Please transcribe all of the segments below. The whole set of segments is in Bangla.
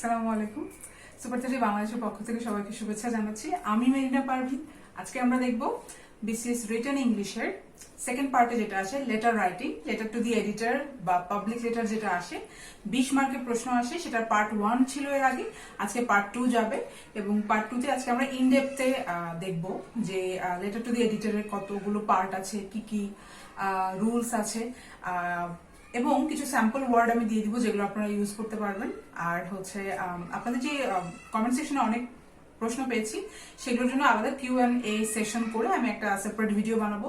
আসসালামু আলাইকুম। সুপার 30 বাংলাদেশের পক্ষ থেকে সবাইকে শুভেচ্ছা জানাচ্ছি। আমি মেরিনা পারভিন। আজকে আমরা দেখব বিসিএস রিটেন ইংলিশের সেকেন্ড পার্টে যেটা আছে letter writing, letter to the editor বা পাবলিক লেটার যেটা আসে 20 মার্কের প্রশ্ন আসে, সেটার পার্ট 1 ছিল এর আগে। আজকে পার্ট 2 যাবে এবং পার্ট 2 তে আজকে আমরা ইন ডেপথে দেখব যে লেটার টু দি এডিটরের কতগুলো পার্ট আছে, কি কি রুলস আছে, এবং কিছু স্যাম্পল ওয়ার্ড আমি দিয়ে দিব যেগুলো আপনারা ইউজ করতে পারবেন। আর হচ্ছে আপনাদের যে কমেন্ট সেকশনে অনেক প্রশ্ন পেয়েছি, সেগুলোর জন্য আলাদা Q&A সেশন করে আমি একটা সেপারেট ভিডিও বানাবো।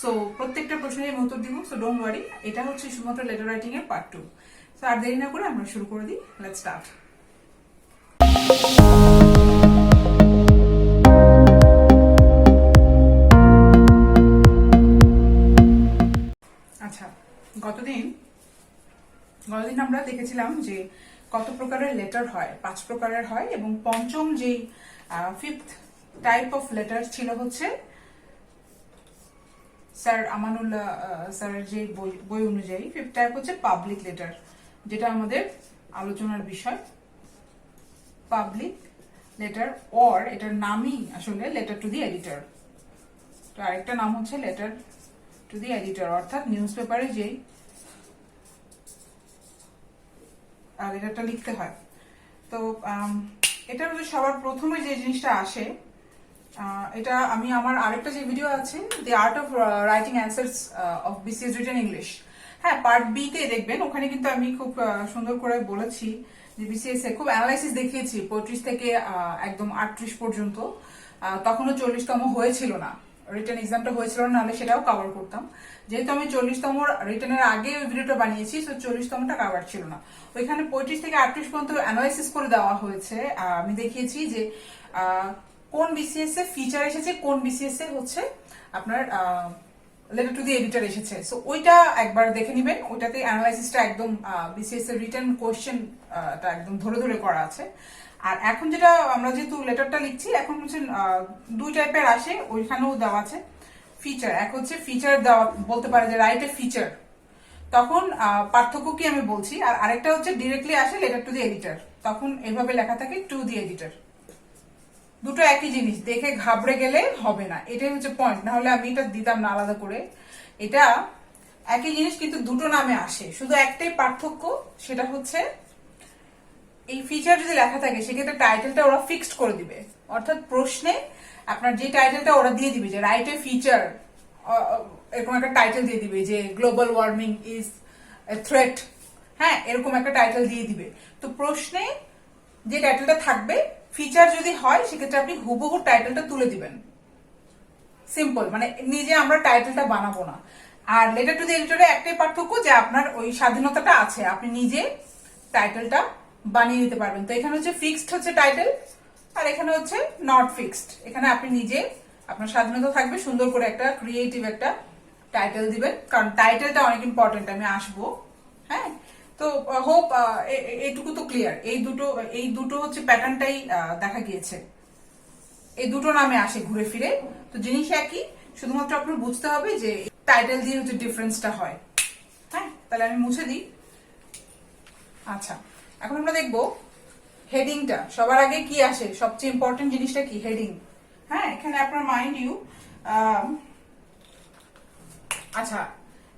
সো প্রত্যেকটা প্রশ্নের আমি উত্তর দিব, সো ডোন্ট ওয়ারি। এটা হচ্ছে শুধুমাত্র লেটার রাইটিং এর পার্ট 2। সো আর দেরি না করে আমরা শুরু করে দিই। Let's start. আচ্ছা, গতদিন আমরা দেখেছিলাম যে কত প্রকারের লেটার হয়, 5 প্রকারের হয়, এবং পঞ্চম যেই ফিফথ টাইপ অফ লেটার ছিল হচ্ছে স্যার আমানুল্লাহ স্যারের যে বই অনুযায়ী ফিফথ টাইপ হচ্ছে পাবলিক লেটার, যেটা আমাদের আলোচনার বিষয়। পাবলিক লেটার অর এটার নামই আসলে লেটার টু দি এডিটর। তো আরেকটা নাম হচ্ছে লেটার টু দি এডিটর, অর্থাৎ নিউজ পেপারে যেই লেটারটা লিখতে হয়। তো এটা হচ্ছে সবার প্রথমে যে জিনিসটা আসে, এটা আমি আমার আরেকটা যে ভিডিও আছে দি art of writing answers of BCS written English, হ্যাঁ পার্ট বি তে দেখবেন। ওখানে কিন্তু আমি খুব সুন্দর করে বলেছি যে বিসিএস এ খুব অ্যানালাইসিস দেখিয়েছি 35 থেকে একদম 38 পর্যন্ত। তখনও 40তম হয়েছিল না, রিটেন এক্সামটা হয়েছিল না, নাহলে সেটাও কভার করতাম। যেহেতু আমি 40তম রিটেনের আগে ওই ভিডিওটা বানিয়েছি, তো 40তমটা কভার ছিল না। ওইখানে 35 থেকে 38 পর্যন্ত অ্যানালাইসিস করে দেওয়া হয়েছে। আমি দেখিয়েছি যে কোন বিসিএস এ ফিচার এসেছে, কোন বিসিএস এ হচ্ছে আপনার লেটার টু দি এডিটর এসেছে। সো ওইটা একবার দেখে নিবেন। ওইটাতে অ্যানালাইসিসটা একদম বিসিএস এর রিটেন কোয়েশ্চেন একদম ধরে ধরে করা আছে। আর এখন যেটা আমরা যেহেতু লেটারটা লিখছি, এখন হচ্ছে 2 টাইপের আসে, ওইখানেও দেওয়া আছে ফিচার। এক হচ্ছে ফিচার দেওয়া, বলতে পারে যে রাইট এ ফিচার, তখন পার্থক্য কি আমি বলছি। আর আরেকটা হচ্ছে ডিরেক্টলি আসে লেটার টু দি এডিটর, তখন এভাবে লেখা থাকে টু দি এডিটর। দুটো একই জিনিস, দেখে ঘাবড়ে গেলে হবে না, এটাই হচ্ছে পয়েন্ট। না হলে আমি এটা দিতাম না আলাদা করে। এটা একই জিনিস কিন্তু দুটো নামে আসে, শুধু একটাই পার্থক্য, সেটা হচ্ছে এই ফিচার যদি লেখা থাকে সেক্ষেত্রে টাইটেলটা ওরা ফিক্সড করে দিবে। অর্থাৎ প্রশ্নে আপনার যে টাইটেলটা ওরা দিয়ে দিবে যে রাইট এ ফিচার, এরকম একটা টাইটেল দিয়ে দিবে যে global warming is a threat, হ্যাঁ এরকম একটা টাইটেল দিয়ে দিবে। তো প্রশ্নে যে টাইটেলটা থাকবে, ফিচার যদি হয় সেক্ষেত্রে আপনি হুবহু টাইটেলটা তুলে দিবেন। সিম্পল, মানে নিজে আমরা টাইটেলটা বানাবো না। আর লেটার টু দি এডিটরে একটাই পার্থক্য যে আপনার ওই স্বাধীনতাটা আছে, আপনি নিজে টাইটেলটা বানিয়ে নিতে পারবেন। তো এখানে হচ্ছে ফিক্সড হচ্ছে টাইটেল, আর এখানে হচ্ছে নট ফিক্সড। এখানে আপনি নিজে আপনার স্বাধীনতা থাকবে, সুন্দর করে একটা ক্রিয়েটিভ একটা টাইটেল দিবেন, কারণ টাইটেলটা অনেক ইম্পর্টেন্ট, আমি আসবো। হ্যাঁ, তো হোপ এইটুকু তো ক্লিয়ার। এই দুটো হচ্ছে প্যাটার্নটাই দেখা গিয়েছে, এই দুটো নামে আসে ঘুরে ফিরে। তো জিনিস একই, শুধুমাত্র আপনার বুঝতে হবে যে টাইটেল দিয়ে হচ্ছে ডিফারেন্সটা হয়। হ্যাঁ, তাহলে আমি মুছে দিই। আচ্ছা, এখন আমরা দেখবো হেডিংটা। সবার আগে কি আসে, সবচেয়ে ইম্পর্টেন্ট জিনিসটা কি? হেডিং। হ্যাঁ, এখানে আপনার মাইন্ড ইউ, আচ্ছা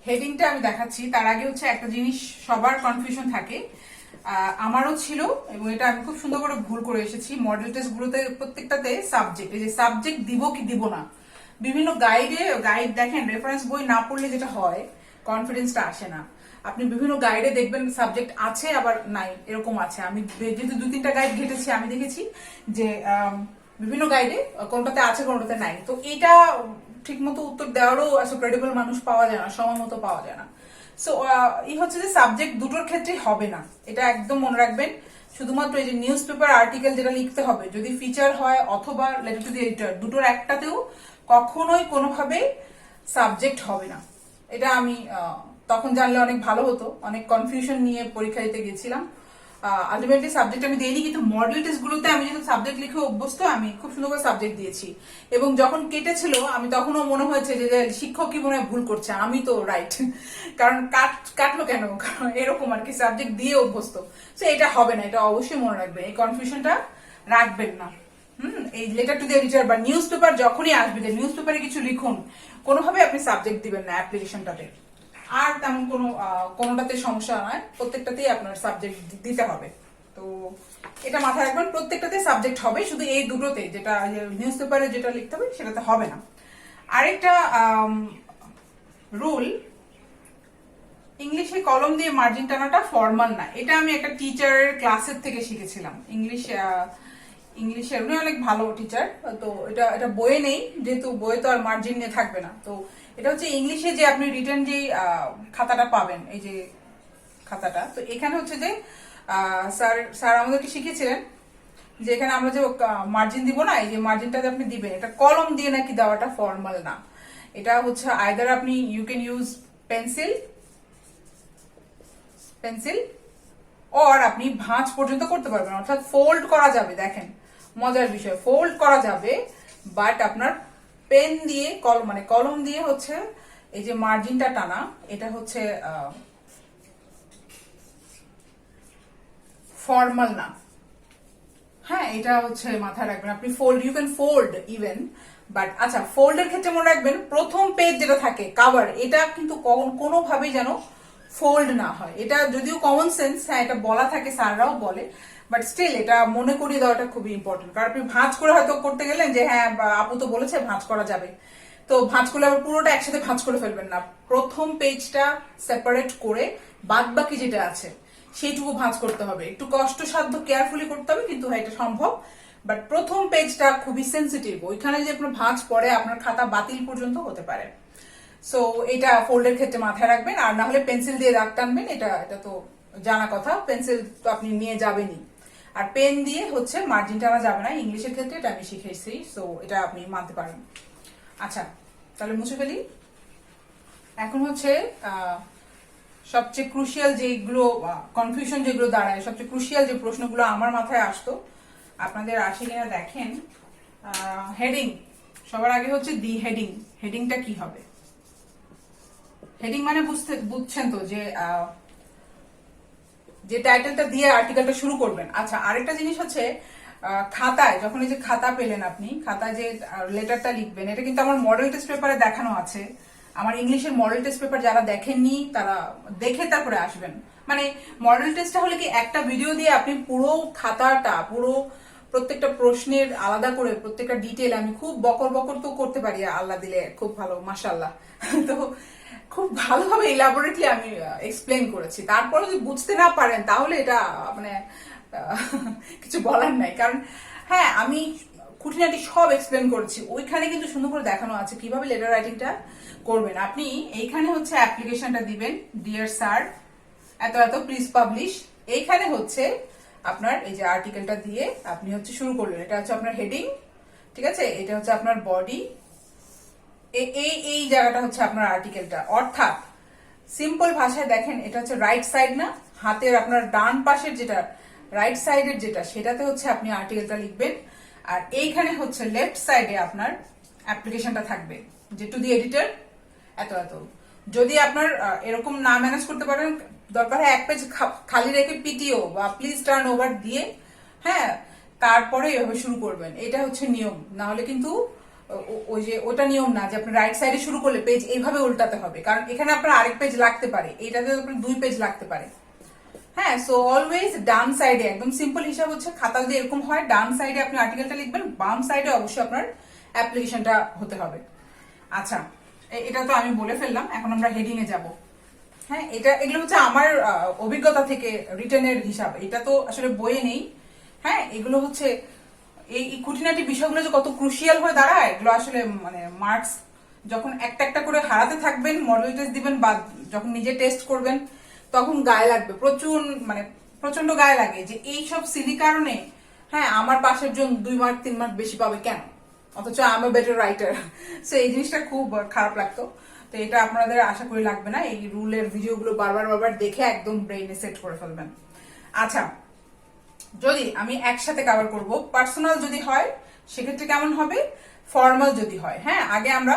হেডিংটা আমি দেখাচ্ছি। তার আগে হচ্ছে একটা জিনিস সবার কনফিউশন থাকে, আমারও ছিল, এবং এটা আমি খুব সুন্দর করে ভুল করে এসেছি মডেল টেস্ট গুলোতে প্রত্যেকটাতে। সাবজেক্ট, এই যে সাবজেক্ট দিব কি দিব না, বিভিন্ন গাইড দেখেন, রেফারেন্স বই না পড়লে যেটা হয় কনফিডেন্সটা আসে না। আপনি বিভিন্ন গাইডে দেখবেন সাবজেক্ট আছে আবার নাই, এরকম আছে। আমি যেহেতু 2-3টা গাইড ঘেটেছি, আমি দেখেছি যে বিভিন্ন গাইডে কোনটাতে আছে কোনটাতে নাই। তো এটা ঠিক মতো উত্তর দেওয়ারও ক্রেডিবল মানুষ পাওয়া যায় না, সময় মতো পাওয়া যায় না। সো এই হচ্ছে যে সাবজেক্ট দুটোর ক্ষেত্রে হবে না, এটা একদম মনে রাখবেন। শুধুমাত্র এই যে নিউজ পেপার আর্টিকেল যেটা লিখতে হবে, যদি ফিচার হয় অথবা লেটার টু দি এডিটর, দুটোর একটাতেও কখনোই কোনোভাবে সাবজেক্ট হবে না। এটা আমি তখন জানলে অনেক ভালো হতো, অনেক কনফিউশন নিয়ে পরীক্ষা দিতে গেছিলাম। আলটিমেটলি সাবজেক্ট আমি দিইনি, কিন্তু মডেল টেস্ট গুলোতে আমি যেহেতু সাবজেক্ট লিখে অভ্যস্ত, আমি খুব সুন্দর করে সাবজেক্ট দিয়েছি। এবং যখন কেটেছিল আমি তখনও মনে হয়েছে যে শিক্ষক কি মনে হয় ভুল করছে, আমি তো রাইট, কারণ কাটলো কেন, কারণ এরকম আর কি, সাবজেক্ট দিয়ে অভ্যস্ত। তো এটা হবে না, এটা অবশ্যই মনে রাখবেন, এই কনফিউশনটা রাখবেন না। এই লেটার টু দি এডিটর বা নিউজ পেপার যখনই আসবে যে নিউজ পেপারে কিছু লিখুন, কোনোভাবে আপনি সাবজেক্ট দিবেন না অ্যাপ্লিকেশনটাতে। আর তেমন কোনোটাতে সমস্যা নয়, প্রত্যেকটাতেই আপনার সাবজেক্ট দিতে হবে। তো এটা মাথায় রাখবেন, প্রত্যেকটাতে সাবজেক্ট হবে, শুধু এই দুটোতে যেটা নিউজ পেপারে যেটা লিখতে হবে সেটাতে হবে না। আরেকটা রুল, ইংলিশে কলম দিয়ে মার্জিন টানাটা ফর্মাল না। এটা আমি একটা টিচারের ক্লাসের থেকে শিখেছিলাম। ইংলিশের উনি অনেক ভালো টিচার, তো এটা বইয়ে নেই, যেহেতু বইয়ে তো আর মার্জিন নিয়ে থাকবে না। তো এটা হচ্ছে ইংলিশে যে আপনি রিটার্ন যে খাতাটা পাবেন, এই যে খাতাটা, তো এখানে হচ্ছে যে স্যার আমাদেরকে শিখিয়েছিলেন যে এখানে আমরা যে মার্জিন দিব না, এই যে মার্জিনটা যে আপনি দিবেন, এটা কলম দিয়ে নাকি দেওয়াটা ফর্মাল না। এটা হচ্ছে আইদার আপনি you can use pencil or আপনি ভাঁজ পর্যন্ত করতে পারবেন, অর্থাৎ ফোল্ড করা যাবে। দেখেন মজার বিষয়, ফোল্ড করা যাবে, বাট আপনার পেন দিয়ে কলম দিয়ে হচ্ছে এই যে মার্জিনটা টানা, এটা হচ্ছে ফর্মাল না। হ্যাঁ, এটা হচ্ছে মাথায় রাখবেন। আপনি you can fold even, but আচ্ছা, ফোল্ডের ক্ষেত্রে মনে রাখবেন প্রথম পেজ যেটা থাকে কাভার, এটা কিন্তু কোনোভাবেই যেন ফোল্ড না হয়। এটা যদিও কমন সেন্স, হ্যাঁ এটা বলা থাকে, স্যাররাও বলে, বাট স্টিল এটা মনে করিয়ে দেওয়াটা খুবই ইম্পর্টেন্ট। কারণ আপনি ভাঁজ করে হয়তো করতে গেলেন যে হ্যাঁ আপু তো বলেছে ভাঁজ করা যাবে, তো ভাঁজ করলে আবার পুরোটা একসাথে ভাঁজ করে ফেলবেন না। প্রথম পেজটা সেপারেট করে বাদ বাকি যেটা আছে সেইটুকু ভাঁজ করতে হবে। একটু কষ্টসাধ্য, কেয়ারফুলি করতে হবে, কিন্তু হ্যাঁ এটা সম্ভব। বাট প্রথম পেজটা খুবই সেন্সিটিভ, ওইখানে যে আপনার ভাঁজ পড়ে আপনার খাতা বাতিল পর্যন্ত হতে পারে। সো এটা ফোল্ডের ক্ষেত্রে মাথায় রাখবেন। আর না হলে পেন্সিল দিয়ে দাগ টানবেন, এটা তো জানা কথা, পেন্সিল তো আপনি নিয়ে যাবেনই। আর পেন দিয়ে হচ্ছে মার্জিন টানা যাবে না, ইংলিশের ক্ষেত্রে এটা আমি শিখেছি, সো এটা আপনি মানতে পারেন। আচ্ছা, তাহলে মুছে ফেলি। এখন হচ্ছে সবচেয়ে ক্রুশিয়াল যেগুলো কনফিউশন যেগুলো দাঁড়ায়, সবচেয়ে ক্রুশিয়াল যে প্রশ্নগুলো আমার মাথায় আসতো, আপনাদের আসে কিনা দেখেন। হেডিং, সবার আগে হচ্ছে দি হেডিংটা কি হবে? হেডিং মানে বুঝছেন তো, যে টাইটেলটা দিয়ে আর্টিকেলটা শুরু করবেন। আচ্ছা, আরেকটা জিনিস হচ্ছে খাতায়, যখন এই যে খাতা পেলেন আপনি, খাতায় যে লেটারটা লিখবেন, এটা কিন্তু আমার মডেল টেস্ট পেপারে দেখানো আছে। আমার ইংলিশের মডেল টেস্ট পেপার যারা দেখেননি তারা দেখে তারপরে আসবেন। মানে মডেল টেস্টটা হলে কি, একটা ভিডিও দিয়ে আপনি পুরো খাতাটা, পুরো প্রত্যেকটা প্রশ্নের আলাদা করে প্রত্যেকটা ডিটেল আমি খুব বকর তো করতে পারি, আল্লাহ দিলে খুব ভালো, মাশাআল্লাহ। তো খুব ভালোভাবে ইলাবোরেটলি আমি এক্সপ্লেন করেছি। তারপরে যদি বুঝতে না পারেন তাহলে এটা মানে কিছু বলার নাই। কারণ হ্যাঁ, আমি খুঁটিনাটি সব এক্সপ্লেন করেছি, ওইখানে কিন্তু সুন্দর করে দেখানো আছে কিভাবে লেটার রাইটিংটা করবেন। আপনি এইখানে হচ্ছে অ্যাপ্লিকেশনটা দিবেন, ডিয়ার স্যার এত এত প্লিজ পাবলিশ। এইখানে হচ্ছে আপনার এই যে আর্টিকেলটা দিয়ে আপনি হচ্ছে শুরু করলেন, এটা হচ্ছে আপনার হেডিং, ঠিক আছে, এটা হচ্ছে আপনার বডি, এই জায়গাটা হচ্ছে আপনার আর্টিকেলটা। অর্থাৎ সিম্পল ভাষায় দেখেন, এটা হচ্ছে রাইট সাইড না, হাতের আপনার ডান পাশের যেটা রাইট সাইডের যেটা, সেটাতে হচ্ছে আপনি আর্টিকেলটা লিখবেন। আর এইখানে হচ্ছে লেফট সাইডে আপনার অ্যাপ্লিকেশনটা থাকবে, যে টু দি এডিটর এত এত। যদি আপনার এরকম না ম্যানেজ করতে পারেন, দরকার হয় এক পেজ খালি রেখে পিটিও বা প্লিজ টার্ন ওভার দিয়ে, হ্যাঁ, তারপরে এভাবে শুরু করবেন। এটা হচ্ছে নিয়ম, না হলে কিন্তু ওই যে ওটা নিয়ম না যে আপনি রাইট সাইডে শুরু করলে পেজ এইভাবে উল্টাতে হবে, কারণ এখানে আপনার আরেক পেজ লাগতে পারে, এটাতে আপনার 2 পেজ লাগতে পারে। হ্যাঁ, সো অলওয়েজ ডান সাইডে, একদম সিম্পল হিসাব হচ্ছে খাতা যদি এরকম হয়, ডান সাইডে আপনি আর্টিকেলটা লিখবেন, বাম সাইডে অবশ্যই আপনার অ্যাপ্লিকেশনটা হতে হবে। আচ্ছা, এটা তো আমি বলে ফেললাম, এখন আমরা হেডিং এ যাব। হ্যাঁ, এগুলো হচ্ছে আমার অভিজ্ঞতা থেকে রিটেনের হিসাব, এটা তো আসলে বইয়ে নেই। হ্যাঁ, এগুলো হচ্ছে এই খুঁটিনাটি বিষয়গুলো যে কত ক্রুশিয়াল হয়ে দাঁড়ায়, এগুলো আসলে মানে মার্কস যখন একটা একটা করে হারাতে থাকবেন, মডেল টেস্ট দিবেন বা যখন নিজে টেস্ট করবেন, তখন গায়ে লাগবে প্রচন্ড গায়ে লাগে যে এই সব সিলি কারণে হ্যাঁ আমার পাশের জন 2 মার্ক 3 মার্ক বেশি পাবে কেন, অথচ আমি বেটার রাইটার। সো এই জিনিসটা খুব খারাপ লাগতো। তো এটা আপনাদের আশা করি লাগবে না, এই রুলের ভিডিওগুলো বারবার দেখে একদম ব্রেইনে সেট করে ফেলবেন। আচ্ছা, যদি আমি একসাথে কভার করব, পার্সোনাল যদি হয় সেক্ষেত্রে কেমন হবে, ফর্মাল যদি হয়। হ্যাঁ, আগে আমরা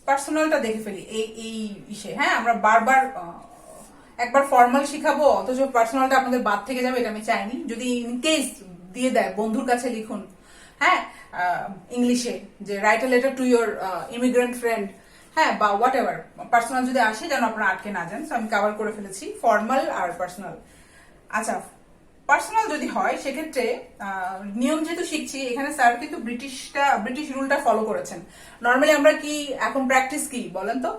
পার্সোনালটা দেখে ফেলি এই এই ইসে। হ্যাঁ, আমরা বারবার একবার ফর্মাল শিখাবো অথচ পার্সোনালটা আপনাদের বাদ থেকে যাবে, এটা আমি চাইনি। যদি ইন কেস দিয়ে দেয়, বন্ধুর কাছে লিখুন, হ্যাঁ, ইংলিশে যে write a letter to your immigrant friend, হ্যাঁ, বা হোয়াট এভার, পার্সোনাল যদি আসে যেন আপনারা আটকে না যান। আমি কভার করে ফেলেছি ফর্মাল আর পার্সোনাল। আচ্ছা, পার্সোনাল যদি হয় সেক্ষেত্রে নিয়ম যেহেতু শিখছি, এখানে স্যার কিন্তু ব্রিটিশ রুলটা ফলো করেছেন। নর্মালি আমরা কি এখন প্র্যাকটিস কি বলেন তো,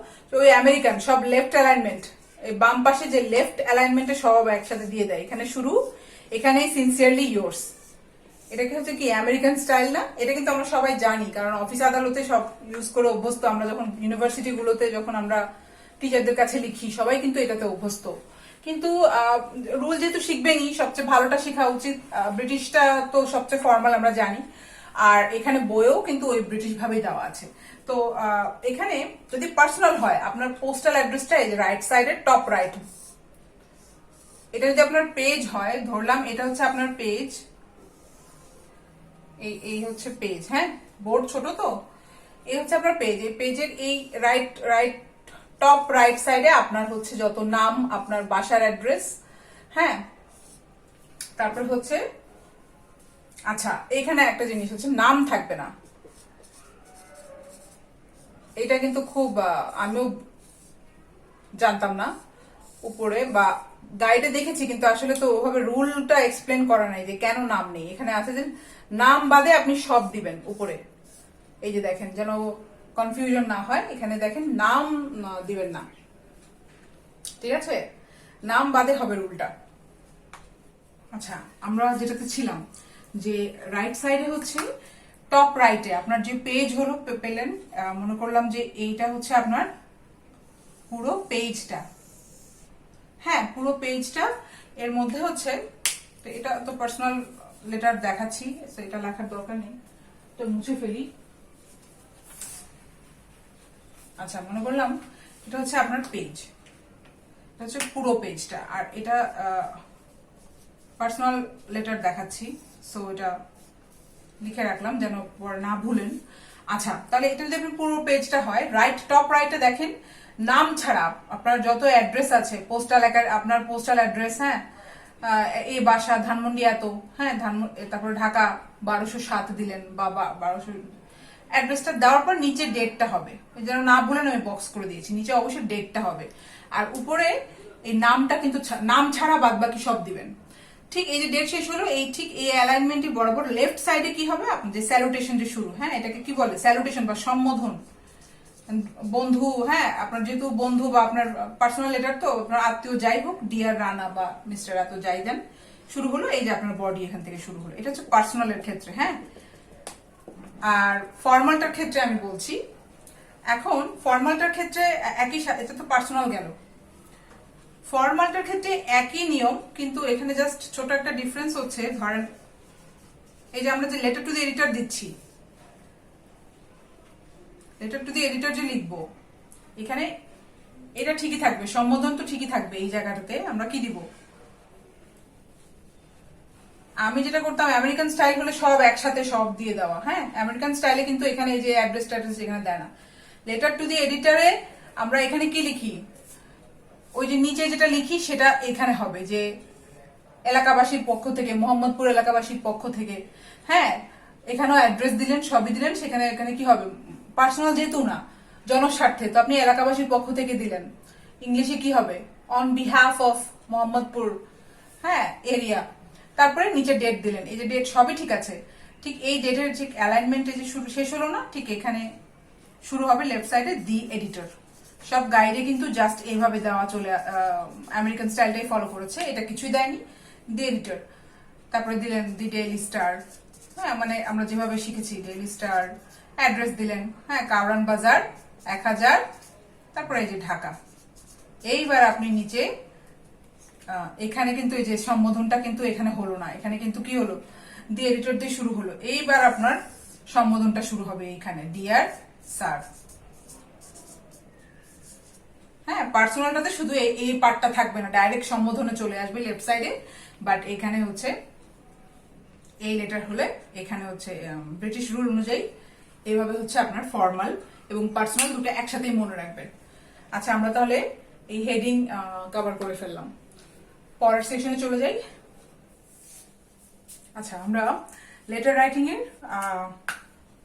ওই আমেরিকান সব লেফট অ্যালাইনমেন্ট, এই বাম পাশে যে লেফট অ্যালাইনমেন্টে সব একসাথে দিয়ে দেয়, এখানে শুরু, এখানে সিনসিয়ারলি ইয়োর্স। এটা কি হচ্ছে কি আমেরিকান স্টাইল না? এটা কিন্তু আমরা সবাই জানি, কারণ অফিস আদালতে সব ইউজ করে অভ্যস্ত। আমরা যখন ইউনিভার্সিটি গুলোতে যখন আমরা টিচারদের কাছে লিখি, সবাই কিন্তু এটাতে অভ্যস্ত। কিন্তু রুল যেহেতু শিখবেনই, সবচেয়ে ভালোটা শেখা উচিত। ব্রিটিশটা তো সবচেয়ে ফর্মাল আমরা জানি, আর এখানে বইয়েও কিন্তু ওই ব্রিটিশ ভাবেই দেওয়া আছে। তো এখানে যদি পার্সোনাল হয়, আপনার পোস্টাল অ্যাড্রেসটা এই যে রাইট সাইডের টপ রাইট, এটা যদি আপনার পেজ হয়, ধরলাম এটা হচ্ছে আপনার পেজ, এই হচ্ছে পেজ, হ্যাঁ, বোর্ড ছোট তো, এই হচ্ছে আপনার পেজ। এই পেজের এই রাইট রাইট টপ রাইট সাইডে আপনার হচ্ছে যত নাম, আপনার বাসার অ্যাড্রেস, হ্যাঁ, তারপর হচ্ছে, আচ্ছা এখানে একটা জিনিস হচ্ছে নাম থাকবে না। এটা কিন্তু খুব আমিও জানতাম না, উপরে বা গাইডে দেখেছি, কিন্তু আসলে তো ওভাবে রুলটা এক্সপ্লেন করা নাই যে কেন নাম নেই। এখানে আছে যে নাম বাদে আপনি সব দিবেন উপরে, এই যে দেখেন যেন কনফিউশন না হয়, এখানে দেখেন নাম দিবেন না, ঠিক আছে, নাম বাদে হবে রুলটা। আচ্ছা, আমরা যেটাতে ছিলাম যে রাইট সাইডে হচ্ছে টপ রাইটে আপনার যে পেজ হলো পেলেন, মনে করলাম যে এইটা হচ্ছে আপনার পুরো পেজটা, হ্যাঁ পুরো পেজটা। এর মধ্যে হচ্ছে, এটা তো পার্সোনাল লেটার দেখাচ্ছি, এটা লেখার দরকার নেই, তো মুছে ফেলি। আচ্ছা, মনে করলাম এটা হচ্ছে আপনার পেজ, এটা হচ্ছে পুরো পেজটা, আর এটা পার্সোনাল লেটার দেখাচ্ছি, সো এটা লিখে রাখলাম যেন না ভুলেন। আচ্ছা, তাহলে এটা যদি আপনি পুরো পেজটা হয়, রাইট টপ রাইটে দেখেন নাম ছাড়া আপনার যত অ্যাড্রেস আছে, পোস্টাল আপনার পোস্টাল অ্যাড্রেস, হ্যাঁ, এই বাসা ধানমন্ডি এত, হ্যাঁ, তারপরে ঢাকা 1207 দিলেন বা 1200, অ্যাড্রেসটা দেওয়ার পর নিচে ডেটটা হবে, যেন না ভুলেন, আমি বক্স করে দিয়েছি, নিচে অবশ্যই ডেটটা হবে, আর উপরে এই নামটা কিন্তু নাম ছাড়া বাদ বাকি সব দিবেন। ঠিক এই যে ডেট শেষ হলো, এই ঠিক এই অ্যালাইনমেন্টে বরাবর লেফট সাইডে কি হবে, আপনার যে স্যালুটেশন যে শুরু, হ্যাঁ, এটাকে কি বলে, স্যালুটেশন বা সম্বোধন, বন্ধু, হ্যাঁ, আপনার যেহেতু বন্ধু বা আপনার পার্সোনাল লেটার, তো আপনার আত্মীয় যাই হোক, ডিয়ার রানা বা মিস্টার এত যাই দেন, শুরু হলো, এই যে আপনার বডি এখান থেকে শুরু হলো। এটা হচ্ছে পার্সোনালের ক্ষেত্রে, হ্যাঁ। আর ফর্মালটার ক্ষেত্রে আমি বলছি, এখন ফর্মালটার ক্ষেত্রে একই সাথে, এটা তো পার্সোনাল গেল, ফর্মালটার ক্ষেত্রে একই নিয়ম, কিন্তু এখানে জাস্ট ছোট একটা ডিফারেন্স হচ্ছে, ধরেন এই যে আমরা যে লেটার টু দি এডিটর দিচ্ছি, লেটার টু দি এডিটর যে লিখবো, এখানে এটা ঠিকই থাকবে, সম্বোধন তো ঠিকই থাকবে। এই জায়গাটাতে আমরা কি দিব, আমি যেটা করতাম আমেরিকান স্টাইল হলে সব একসাথে সব দিয়ে দেওয়া, হ্যাঁ, আমেরিকান স্টাইলে কিন্তু এখানে এই যে অ্যাড্রেস ট্যাড্রেস এখানে দেয় না। লেটার টু দি এডিটরে আমরা এখানে কি লিখি, ওই যে নিচে যেটা লিখি সেটা এখানে হবে, যে এলাকাবাসীর পক্ষ থেকে, মোহাম্মদপুর এলাকাবাসীর পক্ষ থেকে, হ্যাঁ, এখানেও অ্যাড্রেস দিলেন, সবই দিলেন, সেখানে এখানে কি হবে, পার্সোনাল যেহেতু না, জনস্বার্থে, তো আপনি এলাকাবাসীর পক্ষ থেকে দিলেন, ইংলিশে কি হবে, অন বিহাফ অফ মোহাম্মদপুর, হ্যাঁ, এরিয়া, তারপরে নিচে ডেট দিলেন, এই যে ডেট সবই ঠিক আছে। ঠিক এই ডেটের ঠিক অ্যালাইনমেন্টে যে শুরু শেষ হলো না, ঠিক এখানে শুরু হবে লেফট সাইডে দি এডিটর। সব গাইডে কিন্তু জাস্ট এইভাবে দেওয়া চলে, আমেরিকান স্টাইলটাই ফলো করেছে, এটা কিছুই দেয়নি, দি এডিটর। তারপরে দিলেন দি ডেইলি স্টার, হ্যাঁ, মানে আমরা যেভাবে শিখেছি ডেইলি স্টার, অ্যাড্রেস দিলেন, হ্যাঁ, কাউরান বাজার 1000, তারপরে এই যে ঢাকা। এইবার আপনি নিচে এখানে কিন্তু এই যে সম্বোধনটা কিন্তু এখানে হলো না, এখানে কিন্তু কি হলো, দি এডিটর দিয়ে শুরু হলো, এইবার আপনার সম্বোধনটা শুরু হবে এইখানে, ডিয়ার স্যার, হ্যাঁ, পার্সোনালটাতে শুধু এই পার্টটা থাকবে না, ডাইরেক্ট সম্বোধনে চলে আসবে লেফট সাইডে, বাট এখানে হচ্ছে এই লেটার হলে এখানে হচ্ছে ব্রিটিশ রুল অনুযায়ী এইভাবে হচ্ছে আপনার ফর্মাল এবং পার্সোনাল দুটো একসাথেই মনে রাখবেন। আচ্ছা, আমরা তাহলে এই হেডিং কভার করে ফেললাম, পরের সেকশনে চলে যাই। আচ্ছা, আমরা লেটার রাইটিং এর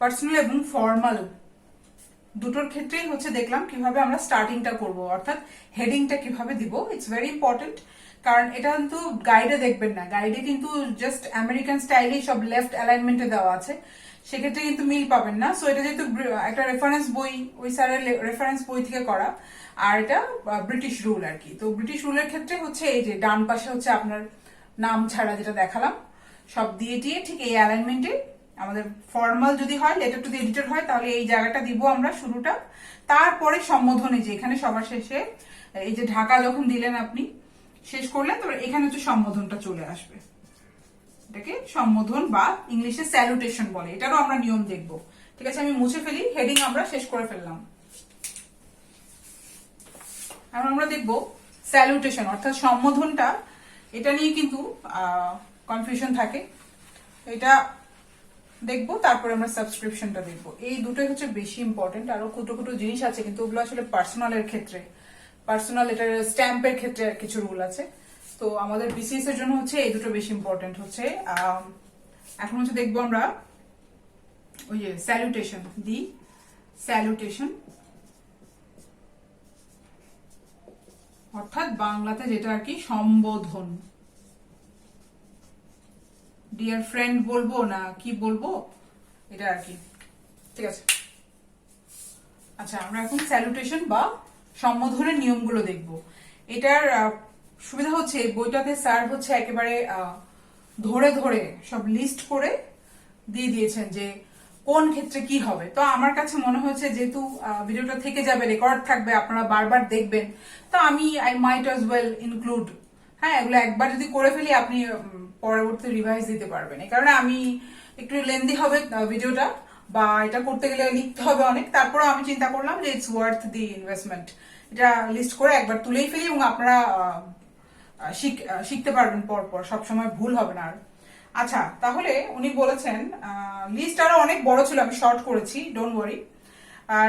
পার্সোনাল এবং ফর্মাল দুটোর ক্ষেত্রেই হচ্ছে দেখলাম কিভাবে আমরা স্টার্টিংটা করব, অর্থাৎ হেডিংটা কিভাবে দিব। ইটস ভেরি ইম্পর্টেন্ট, কারণ এটা কিন্তু গাইডে দেখবেন না, গাইডে কিন্তু জাস্ট আমেরিকান স্টাইলেই সব লেফট অ্যালাইনমেন্টে দেওয়া আছে, সেক্ষেত্রে কিন্তু মিল পাবেন না। সো এটা যেহেতু একটা রেফারেন্স বই, ওই স্যারের রেফারেন্স বই থেকে করা, আর এটা ব্রিটিশ রুল আর কি। তো ব্রিটিশ রুলের ক্ষেত্রে হচ্ছে এই যে ডান পাশে হচ্ছে আপনার নাম ছাড়া যেটা দেখালাম সব দিয়ে দিয়ে ঠিক এই অ্যালাইনমেন্টে আমাদের ফর্মাল যদি হয়, লেটার টু দি এডিটর হয়, তাহলে এই জায়গাটা দিব আমরা শুরুটা, তারপরে সম্বোধনে যে এখানে সবার শেষে এই যে ঢাকা যখন দিলেন আপনি শেষ করলেন, তারপরে এখানে হচ্ছে সম্বোধনটা চলে আসবে। এটাকে সম্বোধন বা ইংলিশে স্যালুটেশন বলে, এটারও আমরা নিয়ম দেখব। ঠিক আছে, আমি মুছে ফেলি, হেডিং আমরা শেষ করে ফেললাম। এখন আমরা দেখব স্যালুটেশন অর্থাৎ সম্বোধনটা, এটা নিয়ে কিন্তু কনফিউশন থাকে, এটা দেখবো, তারপরে আমরা সাবস্ক্রিপশনটা দেখবো। এই দুটোই হচ্ছে বেশি ইম্পর্টেন্ট, আরো কুটো কুটো জিনিস আছে কিন্তু ওগুলো আসলে পার্সোনালের ক্ষেত্রে, পার্সোনাল এটার স্ট্যাম্পের ক্ষেত্রে কিছু রুল আছে। তো আমাদের বিসিএস এর জন্য হচ্ছে এই দুটো বেশি ইম্পর্টেন্ট হচ্ছে। এখন হচ্ছে দেখবো আমরা ওই যে স্যালুটেশন, দি স্যালুটেশন অর্থাৎ বাংলাতে যেটা আর কি সম্বোধন। ডিয়ার ফ্রেন্ড বলবো না কি বলবো, এটা আর কি। ঠিক আছে, আচ্ছা আমরা এখন স্যালুটেশন বা সম্বোধনের নিয়মগুলো দেখব। এটার সুবিধা হচ্ছে বইটাতে স্যার হচ্ছে একেবারে ধরে ধরে সব লিস্ট করে দিয়ে দিয়েছেন যে কোন ক্ষেত্রে কি হবে। তো আমার কাছে মনে হয়েছে যেহেতু ভিডিওটা থেকে যাবে, রেকর্ড থাকবে, আপনারা বারবার দেখবেন, তো আমি I might as well include. হ্যাঁ, এগুলো একবার যদি করে ফেলি আপনি পরবর্তী রিভাইজ দিতে পারবেন। এই কারণে আমি একটু লেন্দি হবে ভিডিওটা, বা এটা করতে গেলে লিখতে হবে অনেক, তারপরে আমি চিন্তা করলাম যে ইটস ওয়ার্থ দি ইনভেস্টমেন্ট, এটা লিস্ট করে একবার তুলেই ফেলি এবং আপনারা শিখতে পারবেন পরপর, সবসময় ভুল হবে না আর। আচ্ছা, তাহলে উনি বলেছেন, লিস্ট আরো অনেক বড় ছিল, আমি শর্ট করেছি, ডোন্ট ওয়ারি।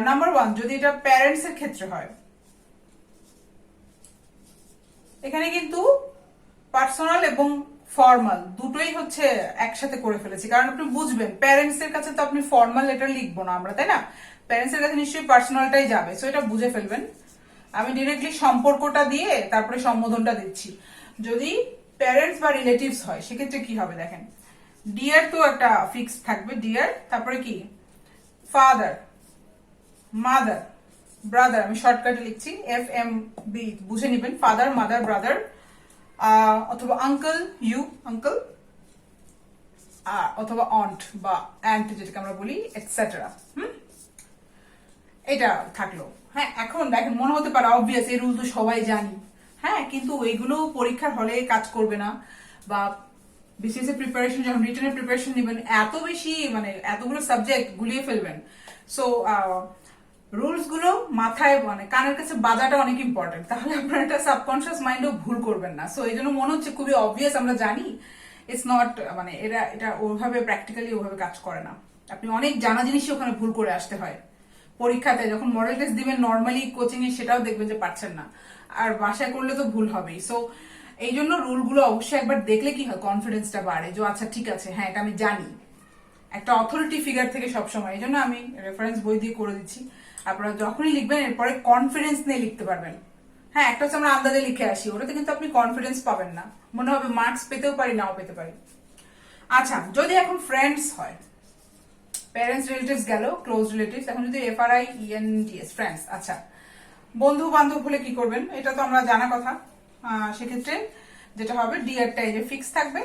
নাম্বার 1, যদি এটা প্যারেন্টস এর ক্ষেত্রে হয়, এখানে কিন্তু পার্সোনাল এবং ফর্মাল দুটোই হচ্ছে একসাথে করে ফেলেছি, কারণ আপনি বুঝবেন প্যারেন্টস এর কাছে তো আপনি ফর্মাল লেটার লিখবো না আমরা, তাই না? প্যারেন্টস এর কাছে নিশ্চয়ই পার্সোনালটাই যাবে, সো এটা বুঝে ফেলবেন। আমি ডিরেক্টলি সম্পর্কটা দিয়ে তারপরে সম্বোধনটা দিচ্ছি। যদি প্যারেন্টস বা রিলেটিভস হয় সেক্ষেত্রে কি হবে দেখেন, ডিয়ার তো একটা ফিক্স থাকবে, ডিয়ার, তারপরে কি ফাদার, মাদার, ব্রাদার, আমি শর্টকাটে লিখছি FMB, বুঝে নিবেন, ফাদার, মাদার, ব্রাদার, অথবা আঙ্কেল, ইউ আঙ্কেল, অথবা অন্ট বা অ্যান্ট যেটাকে আমরা বলি, এটসেট্রা। এটা থাকলো। হ্যাঁ, এখন দেখেন মনে হতে পারে অবভিয়াস, এই রুল তো সবাই জানি, হ্যাঁ, কিন্তু এইগুলো পরীক্ষার হলে কাজ করবে না, বা বিসিএস এর প্রিপারেশন যখন রিটেনের প্রিপারেশন নেবেন এত বেশি মানে এতগুলো সাবজেক্ট গুলিয়ে ফেলবেন। সো রুলস গুলো মাথায় মানে কানের কাছে বাজাটা অনেক ইম্পর্টেন্ট, তাহলে আপনার একটা সাবকনসিয়াস মাইন্ডও ভুল করবেন না। সো এই জন্য মনে হচ্ছে খুবই অবভিয়াস, আমরা জানি, ইটস নট, মানে এটা ওইভাবে প্র্যাকটিক্যালি ওইভাবে কাজ করে না। আপনি অনেক জানা জিনিসই ওখানে ভুল করে আসতে হয় পরীক্ষাতে, যখন মডেল টেস্ট দিবেন নর্মালি কোচিং এ, সেটাও দেখবেন যে পারছেন না, আর বাসায় করলে তো ভুল হবেই। সো এই জন্য রুলগুলো অবশ্যই একবার দেখলে কি হয়, কনফিডেন্সটা বাড়ে, যে আচ্ছা ঠিক আছে, হ্যাঁ এটা আমি জানি, একটা অথরিটি ফিগার থেকে সবসময়। এই জন্য আমি রেফারেন্স বই দিয়ে করে দিচ্ছি, আপনারা যখনই লিখবেন এরপরে কনফিডেন্স নিয়ে লিখতে পারবেন। হ্যাঁ, একটা হচ্ছে আমরা আন্দাজে লিখে আসি, ওটাতে কিন্তু আপনি কনফিডেন্স পাবেন না, মনে হবে মার্কস পেতেও পারি নাও পেতে পারি। আচ্ছা, যদি এখন ফ্রেন্ডস হয়, প্যারেন্টস রিলেটিভস গেল, ক্লোজ রিলেটিভস, এখন যদি FRIENDS ফ্রেন্ডস, আচ্ছা বন্ধু বান্ধব হলে কি করবেন, এটা তো আমরা জানা কথা। সেক্ষেত্রে যেটা হবে, ডিয়ারটা এই যে ফিক্স থাকবে,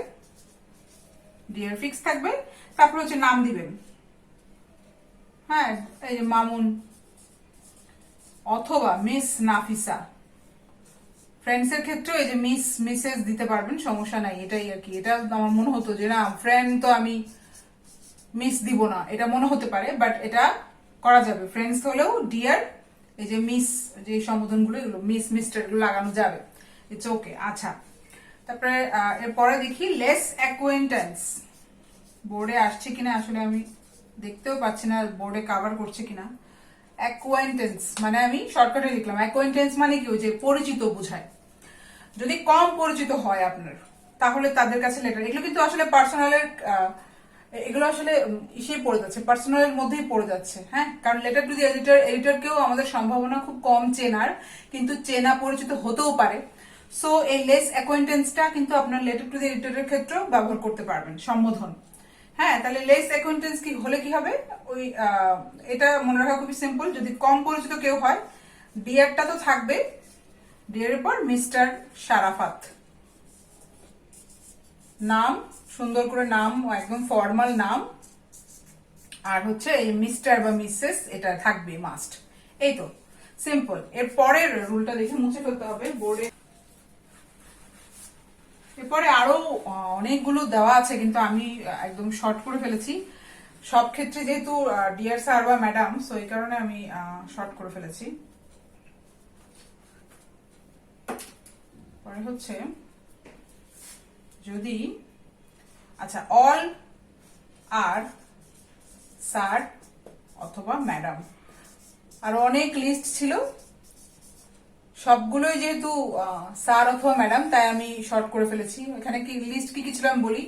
ডিয়ার ফিক্স থাকবে, তারপর হচ্ছে নাম দিবেন, হ্যাঁ এই যে মামুন অথবা মিস নাফিসা। ফ্রেন্ডস এর ক্ষেত্রে এই যে মিস মিসেস দিতে পারবেন, সমস্যা নাই, এটাই আর কি। এটা আমার মনে হতো যে না ফ্রেন্ড তো আমি মিস দিব না, এটা মনে হতে পারে, বাট এটা করা যাবে। ফ্রেন্ডস হলেও ডিয়ার এই যে মিস, যে সম্বোধনগুলো এগুলো মিস মিস্টার এগুলো লাগানো যাবে, ইটস ওকে। আচ্ছা, তারপরে এরপরে দেখি লেস অ্যাকোয়েন্টেন্স। বোর্ডে আসছে কিনা আসলে আমি দেখতেও পাচ্ছি না, বোর্ডে কভার করছে কিনা। অ্যাকোয়েন্টেন্স মানে আমি শর্টকাটে লিখলাম। অ্যাকোয়েন্টেন্স মানে কি, ওই যে পরিচিত বোঝায়। যদি কম পরিচিত হয় আপনার, তাহলে তাদের কাছে লেটার, এগুলো কিন্তু আসলে পার্সোনালের, এগুলো আসলে ইসে পড়ে যাচ্ছে, পার্সোনালের মধ্যেই পড়ে যাচ্ছে। হ্যাঁ, কারণ লেটার টু দি এডিটর, এডিটরকেও আমাদের সম্ভাবনা খুব কম চেনার, কিন্তু চেনা পরিচিত হতেও পারে। সো এই লেস অ্যাকোয়েন্টেন্সটা কিন্তু আপনার লেটার টু দি এডিটরের ক্ষেত্রেও ব্যবহার করতে পারবেন, সম্বোধন। হ্যাঁ, তাহলে লেস অ্যাকোয়েন্টেন্স কি হলে কি হবে, ওই এটা মনে রাখা খুবই সিম্পল। যদি কম পরিচিত কেউ হয়, ডিয়ারটা তো থাকবে, ডিয়ারের পর মিস্টার শারাফাত, নাম সুন্দর করে, নাম একদম ফর্মাল নাম, আর হচ্ছে এই মিস্টার বা মিসেস এটা থাকবে মাস্ট। এই তো সিম্পল। এর পরের রুলটা দেখে মুছে ফেলতে হবে বোর্ডে। এরপরে আরো অনেকগুলো দেওয়া আছে, কিন্তু আমি একদম শর্ট করে ফেলেছি সব ক্ষেত্রে, যেহেতু ডিয়ার স্যার বা ম্যাডাম, সো এই কারণে আমি শর্ট করে ফেলেছি। পরে হচ্ছে যদি, আচ্ছা, অল আর স্যার অথবা ম্যাডাম, আর অনেক লিস্ট ছিল, সবগুলোই যেহেতু স্যার অথবা ম্যাডাম, তাই আমি শর্ট করে ফেলেছি। এখানে কি লিস্ট কি কি ছিল আমি বলি।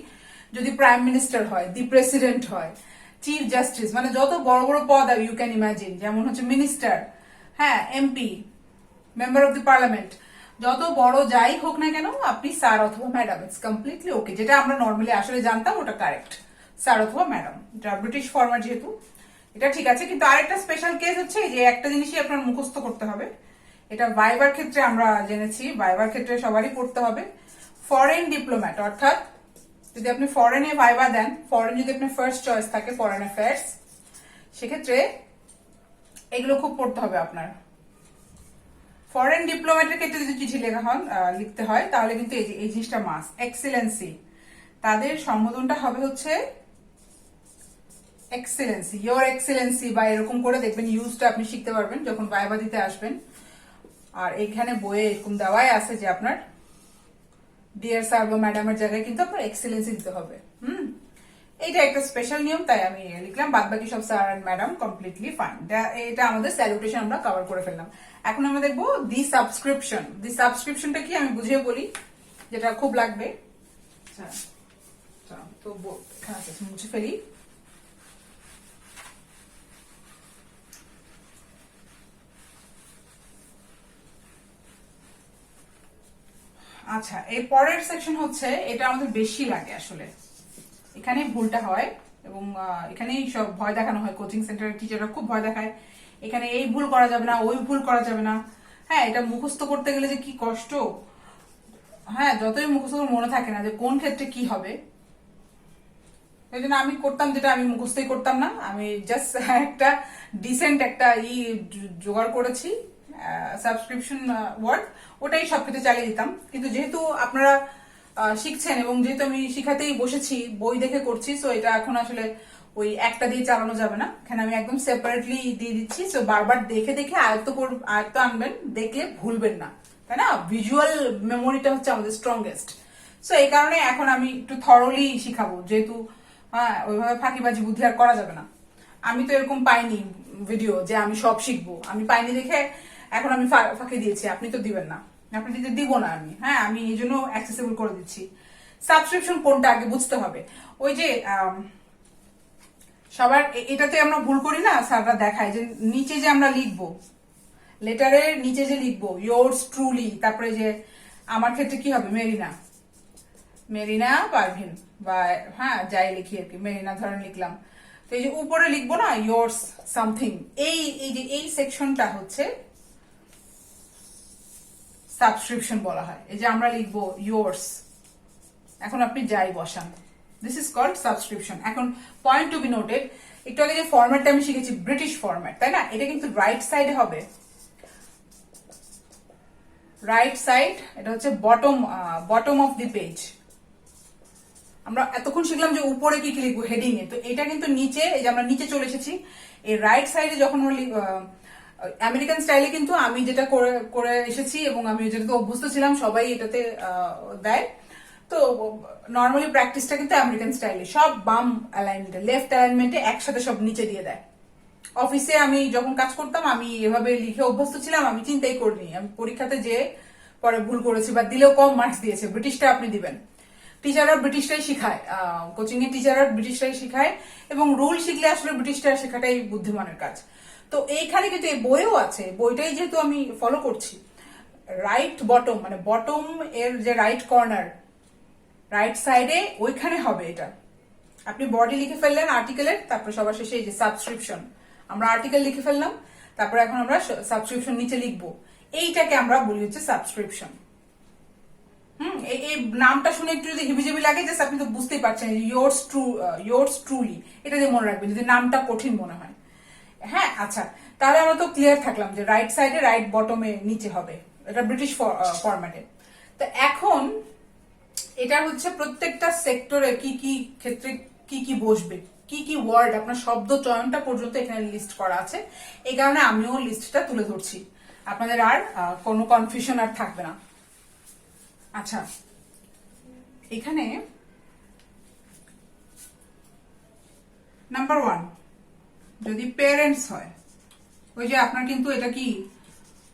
যদি প্রাইম মিনিস্টার হয়, দি প্রেসিডেন্ট হয়, চিফ জাস্টিস, মানে যত বড় বড় পদ ইউ ক্যান ইমাজিন, যেমন হচ্ছে মিনিস্টার, হ্যাঁ, MP, member of the parliament, যত বড় যাই হোক না কেন, আপনি স্যার অথবা ম্যাডাম, ইটস কমপ্লিটলি ওকে। যেটা আমরা নর্মালি আসলে জানতাম ওটা কারেক্ট, স্যার অথবা ম্যাডাম। এটা ব্রিটিশ ফরম্যাট যেহেতু, এটা ঠিক আছে। কিন্তু আরেকটা স্পেশাল কেস হচ্ছে যে একটা জিনিসই আপনার মুখস্থ করতে হবে, এটা ভাইবার ক্ষেত্রে আমরা জেনেছি, ভাইবার ক্ষেত্রে সবারই পড়তে হবে। ফরেন ডিপ্লোম্যাট, অর্থাৎ যদি আপনি ফরেনে ভাইবা দেন, ফরেন যদি আপনার ফার্স্ট চয়েস থাকে, ফরেন অ্যাফেয়ার্স, সেক্ষেত্রে এগুলো খুব পড়তে হবে আপনার। ফরেন ডিপ্লোম্যাটের ক্ষেত্রে যদি চিঠি লেখা হন, লিখতে হয়, তাহলে কিন্তু এই জিনিসটা মাস। এক্সেলেন্সি, তাদের সম্বোধনটা হবে হচ্ছে এক্সেলেন্সি, ইয়োর এক্সেলেন্সি, বা এরকম করে দেখবেন ইউজটা আপনি শিখতে পারবেন যখন ভাইবা দিতে আসবেন। আর এখানে বইয়ে এরকম দেওয়াই আছে যে আপনার ডিয়ার স্যার বা ম্যাডামের জায়গায় কিন্তু আপনার এক্সেলেন্সি দিতে হবে। এইটা একটা স্পেশাল নিয়ম, তাই আমি লিখলাম। বাদ বাকি সব sir and madam completely fine. এটা আমাদের স্যালুটেশন আমরা কভার করে ফেললাম। এখন আমরা দেখবো দি সাবস্ক্রিপশন। দি সাবস্ক্রিপশনটা কি আমি বুঝিয়ে বলি, যেটা খুব লাগবে। তো মুছে ফেলি। আচ্ছা, এই পরের সেকশন হচ্ছে, এটা আমাদের বেশি লাগে আসলে, এখানে ভুলটা হয়, এবং এখানেই সব ভয় দেখানো হয়। কোচিং সেন্টারের টিচাররা খুব ভয় দেখায়, এখানে এই ভুল করা যাবে না, ওই ভুল করা যাবে না। হ্যাঁ, এটা মুখস্থ করতে গেলে যে কি কষ্ট, হ্যাঁ, যতই মুখস্থ মনে থাকে না যে কোন ক্ষেত্রে কি হবে। এই জন্য আমি করতাম যেটা, আমি মুখস্থই করতাম না, আমি জাস্ট একটা ডিসেন্ট একটা জোগাড় করেছি, সাবস্ক্রিপশন ওয়ার্ড, ওটাই সবকিছু চালিয়ে দিতাম। কিন্তু যেহেতু আপনারা শিখছেন, এবং যেহেতু আমি শিখাতেই বসেছি, বই দেখে করছি, সো এটা এখন আসলে ওই একটা দিয়ে চালানো যাবে না। এখানে আমি একদম সেপারেটলি দিয়ে দিচ্ছি। সো বারবার দেখে দেখে আয়ত্ত আনবেন, দেখলে ভুলবেন না, তাই না? ভিজুয়াল মেমোরিটা হচ্ছে আমাদের স্ট্রংগেস্ট। সো এই কারণে এখন আমি একটু থরলি শিখাবো, যেহেতু হ্যাঁ, ওইভাবে ফাঁকিবাজি বুদ্ধি আর করা যাবে না। আমি তো এরকম পাইনি ভিডিও যে আমি সব শিখবো, আমি পাইনি দেখে এখন আমি ফাঁকি দিয়েছি, আপনি তো দিবেন না, আপনি দিতে দিব না আমি। হ্যাঁ, আমি এই জন্য অ্যাক্সেসিবল করে দিচ্ছি। সাবস্ক্রিপশন কোনটা আগে বুঝতে হবে। ওই যে সবার এটাতে আমরা ভুল করি না, স্যাররা দেখায় যে নিচে যে আমরা লিখবো, লেটারের নিচে যে লিখবো ইয়োর্স ট্রুলি, তারপরে যে আমার ক্ষেত্রে কি হবে, মেরিনা, মেরিনা পারভিন, বা হ্যাঁ যাই লিখি আর কি, মেরিনা ধরেন লিখলাম, তো এই যে উপরে লিখবো না ইয়োর্স সামথিং, এই যে এই সেকশনটা হচ্ছে সাবস্ক্রিপশন বলা হয়। এই যে আমরা লিখবো ইয়োর্স, এখন আপনি যাই বসান, দিস ইজ কল্ড সাবস্ক্রিপশন। এখন পয়েন্ট টু বি নোটেড, একটু আগে যে ফরম্যাটটা আমি শিখেছি ব্রিটিশ ফরম্যাট, তাই না? এটা কিন্তু রাইট সাইডে হবে, রাইট সাইড, এটা হচ্ছে বটম অফ দি পেজ। আমরা এতক্ষণ শিখলাম যে উপরে কি কি লিখবো হেডিং এ, তো এটা কিন্তু নিচে, এই যে আমরা নিচে চলে এসেছি, এই রাইট সাইডে যখন আমরা আমেরিকান স্টাইলে কিন্তু আমি যেটা করে করে এসেছি এবং আমি যেটাতে অভ্যস্ত ছিলাম, সবাই এটাতে দেয়। তো নর্মালি প্র্যাকটিসটা কিন্তু আমেরিকান স্টাইলে, সব বাম অ্যালাইনমেন্টে, লেফট অ্যালাইনমেন্টে একসাথে সব নিচে দিয়ে দেয়। অফিসে আমি যখন কাজ করতাম আমি এভাবে লিখে অভ্যস্ত ছিলাম, আমি চিন্তাই করিনি আমি পরীক্ষাতে যে পরে ভুল করেছি বা দিলেও কম মার্কস দিয়েছে। ব্রিটিশটা আপনি দিবেন, টিচাররা ব্রিটিশটাই শিখায়, কোচিং এর টিচাররা ব্রিটিশটাই শিখায়, এবং রুল শিখলে আসলে ব্রিটিশটা শেখাটাই বুদ্ধিমানের কাজ। তো এইখানে কিন্তু এই বইও আছে, বইটাই যেহেতু আমি ফলো করছি, রাইট বটম মানে বটম এর যে রাইট কর্নার, রাইট সাইডে ওইখানে হবে এটা। আপনি বডি লিখে ফেললেন আর্টিকেলের, তারপরে সবার শেষে এই যে সাবস্ক্রিপশন, আমরা আর্টিকেল লিখে ফেললাম, তারপরে এখন আমরা সাবস্ক্রিপশন নিচে লিখবো, এইটাকে আমরা বলি হচ্ছে সাবস্ক্রিপশন। এই নামটা শুনে একটু যদি হিবিজিবি লাগে, জাস্ট আপনি তো বুঝতেই পারছেন, ইয়োর্স ট্রুলি, এটা দিয়ে মনে রাখবেন যদি নামটা কঠিন মনে হয়। হ্যাঁ, আচ্ছা, তাহলে আমরা তো ক্লিয়ার থাকলাম যে রাইট সাইডে রাইট বটমে নিচে হবে, এটা ব্রিটিশ ফরম্যাটে। তো এখন এটা হচ্ছে প্রত্যেকটা সেক্টরে কি কি ক্ষেত্রে কি কি বসবে, কি কি ওয়ার্ড, আপনার শব্দ চয়নটা পর্যন্ত এখানে লিস্ট করা আছে। এই কারণে আমিও লিস্টটা তুলে ধরছি, আপনাদের আর কোনো কনফিউশন আর থাকবে না। আচ্ছা, এখানে নাম্বার 1 যদি পেরেন্টস হয়, ওই যে আপনার কিন্তু এটা কি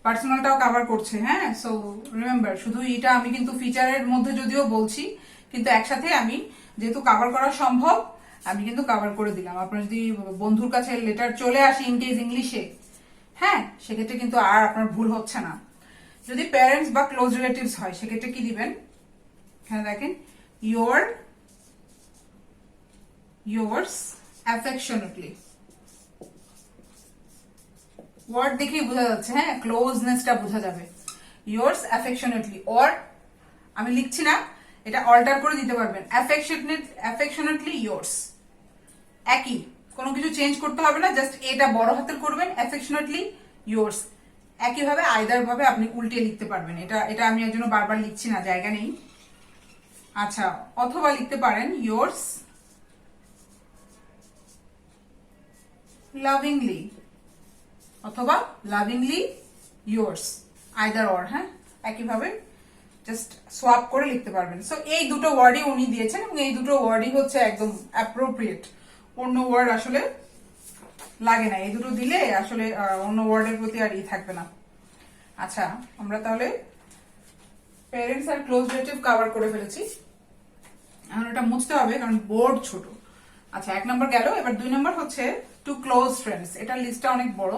পার্সোনালটাও কভার করছে। হ্যাঁ, সো রিমেম্বার, শুধু এটা আমি কিন্তু ফিচারের মধ্যে যদিও বলছি, কিন্তু একসাথে আমি যেহেতু কভার করা সম্ভব আমি কিন্তু কভার করে দিলাম। আপনার যদি বন্ধুর কাছে লেটার চলে আসে ইনকেস ইংলিশে, হ্যাঁ, সেক্ষেত্রে কিন্তু আর আপনার ভুল হচ্ছে না। যদি প্যারেন্টস বা ক্লোজ রিলেটিভস হয় সেক্ষেত্রে কি দিবেন, এখানে দেখেন yours affectionately, ওয়ার্ড দেখেই বোঝা যাচ্ছে, হ্যাঁ, ক্লোজনেসটা বোঝা যাবে। yours affectionately, অর আমি লিখছি না, এটা অল্টার করে দিতে পারবেন, affectionately yours, একই, কোনো কিছু চেঞ্জ করতে হবে না, জাস্ট এটা বড় হাতের করবেন, affectionately yours, একইভাবে আইদার ভাবে আপনি উল্টে লিখতে পারবেন। এটা আমি এর জন্য বারবার লিখছি না, জায়গা নেই। আচ্ছা, অথবা লিখতে পারেন yours lovingly, অথবা lovingly yours, আইদার অর, হ্যাঁ, একইভাবে জাস্ট সোয়াপ করে লিখতে পারবেন। সো এই দুটো ওয়ার্ডই উনি দিয়েছেন এবং এই দুটো ওয়ার্ডই হচ্ছে একদম অ্যাপ্রোপ্রিয়েট, অন্য ওয়ার্ড আসলে লাগে না, এই দুটো দিলে আসলে অন্য ওয়ার্ডের প্রতি আর থাকবে না। আচ্ছা, আমরা তাহলে parents are close relative cover করে ফেলেছি, এখন এটা মুছতে হবে কারণ বোর্ড ছোট। আচ্ছা, 1 নম্বর গেল, এবার 2 নম্বর হচ্ছে টু ক্লোজ ফ্রেন্ডস। এটা লিস্টটা অনেক বড়,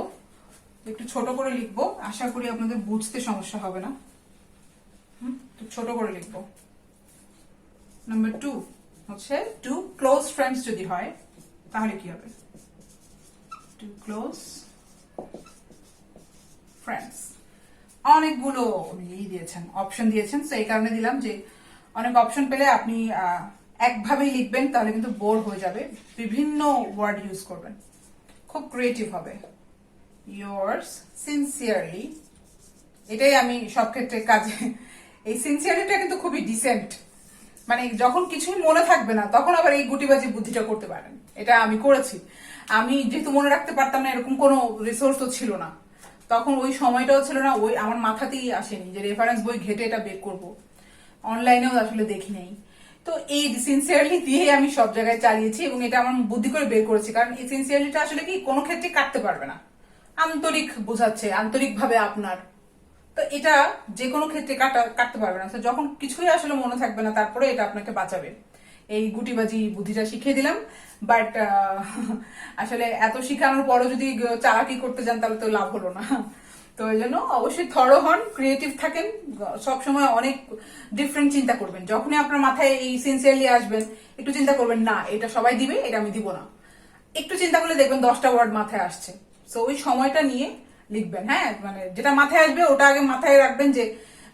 একটু ছোট করে লিখবো, আশা করি আপনাদের বুঝতে সমস্যা হবে না। একটু ছোট করে লিখবো। নাম্বার 2 হচ্ছে টু ক্লোজ ফ্রেন্ডস যদি হয় তাহলে কি হবে, টু ক্লোজ ফ্রেন্ডস। অনেকগুলো দিয়েছেন, অপশন দিয়েছেন, তো এই কারণে দিলাম যে অনেক অপশন পেলে আপনি একভাবেই লিখবেন তাহলে কিন্তু বোর হয়ে যাবে, বিভিন্ন ওয়ার্ড ইউজ করবেন, খুব ক্রিয়েটিভ হবে। yours sincerely, এটাই আমি সব ক্ষেত্রে কাজে, এই সিনসিয়ারিটা কিন্তু খুবই ডিসেন্ট, মানে যখন কিছুই মনে থাকবে না তখন আবার এই গুটিবাজি বুদ্ধিটা করতে পারেন, এটা আমি করেছি। আমি যেহেতু মনে রাখতে পারতাম না, এরকম কোনো রিসোর্সও ছিল না তখন, ওই সময়টাও ছিল না, ওই আমার মাথাতেই আসেনি যে রেফারেন্স বই ঘেটে এটা বের করবো, অনলাইনেও আসলে দেখি নেই। তো এই সিনসিয়ারলি দিয়ে আমি সব জায়গায় চালিয়েছি এবং এটা আমার বুদ্ধি করে বের করেছি, কারণ এই সিনসিয়ারলিটা আসলে কি কোনো ক্ষেত্রে কাটতে পারবে না, আন্তরিক বোঝাচ্ছে, আন্তরিক ভাবে আপনার, তো এটা যে কোনো ক্ষেত্রে কাটতে পারবে না। তো যখন কিছুই আসলে মনে থাকবে না তারপরে এটা আপনাকে বাঁচাবে, এই গুটিবাজি বুদ্ধিটা শিখিয়ে দিলাম। বাট আসলে এত শিখানোর পরও যদি চালাকি করতে যান তাহলে তো লাভ হলো না। তো এই জন্য অবশ্যই থরো হন, ক্রিয়েটিভ থাকেন, সবসময় অনেক ডিফারেন্ট চিন্তা করবেন। যখনই আপনার মাথায় এই সিনসিয়ারলি আসবেন একটু চিন্তা করবেন, না এটা সবাই দিবে, এটা আমি দিব না, একটু চিন্তা করলে দেখবেন 10টা ওয়ার্ড মাথায় আসছে। সো ওই সময়টা নিয়ে লিখবেন, হ্যাঁ, মানে যেটা মাথায় আসবে ওটা আগে মাথায় রাখবেন, যে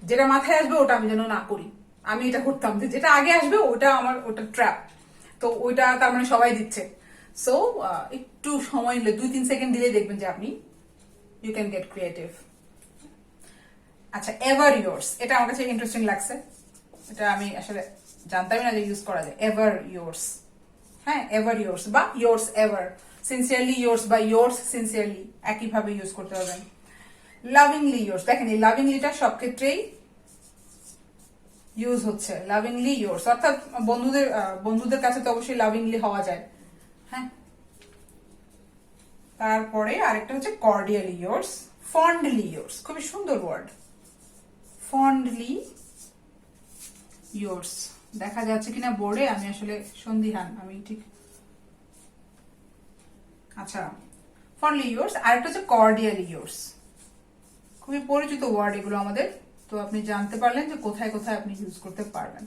যেটা মাথায় আসবে ওটা আমি যেন না করি, আমি এটা করতাম, যেটা আগে আসবে ওটা আমার, ওটা ট্র্যাপ, তো ওইটা তার মানে সবাই দিচ্ছে। সো একটু সময় নিলে 2-3 সেকেন্ড দিলে দেখবেন যে আপনি ইউ ক্যান গেট ক্রিয়েটিভ। আচ্ছা, এভার ইয়োর্স, এটা আমার কাছে ইন্টারেস্টিং লাগছে, এটা আমি আসলে জানতামই না যে ইউজ করা যায়, এভার ইয়োর্স, হ্যাঁ, এভার ইয়োর্স বা ইয়োর্স এভার, সিনসিয়ারলি ইয়োর্স বা ইয়োর্স সিনসিয়ারলি একইভাবে ইউজ করতে পারবেন। লাভিংলি ইয়োর্স, দেখেন এই লাভিংলিটা সব ক্ষেত্রেই ইউজ হচ্ছে। লাভিংলি ইয়োর্স অর্থাৎ বন্ধুদের কাছে তো অবশ্যই লাভিংলি হওয়া যায়। হ্যাঁ, তারপরে আরেকটা হচ্ছে কর্ডিয়ালি ইয়োর্স, ফন্ডলি ইয়োর্স, খুবই সুন্দর ওয়ার্ড। ফন্ডলি ইয়োর্স, দেখা যাচ্ছে কিনা বোর্ডে, আমি আসলে সন্দিহান, আমি ঠিক। আচ্ছা, ফন্ডলি ইয়োর্স। আরেকটা হচ্ছে কর্ডিয়ালি ইয়োর্স, খুবই পরিচিত ওয়ার্ড এগুলো আমাদের। তো আপনি জানতে পারলেন যে কোথায় কোথায় আপনি ইউজ করতে পারবেন।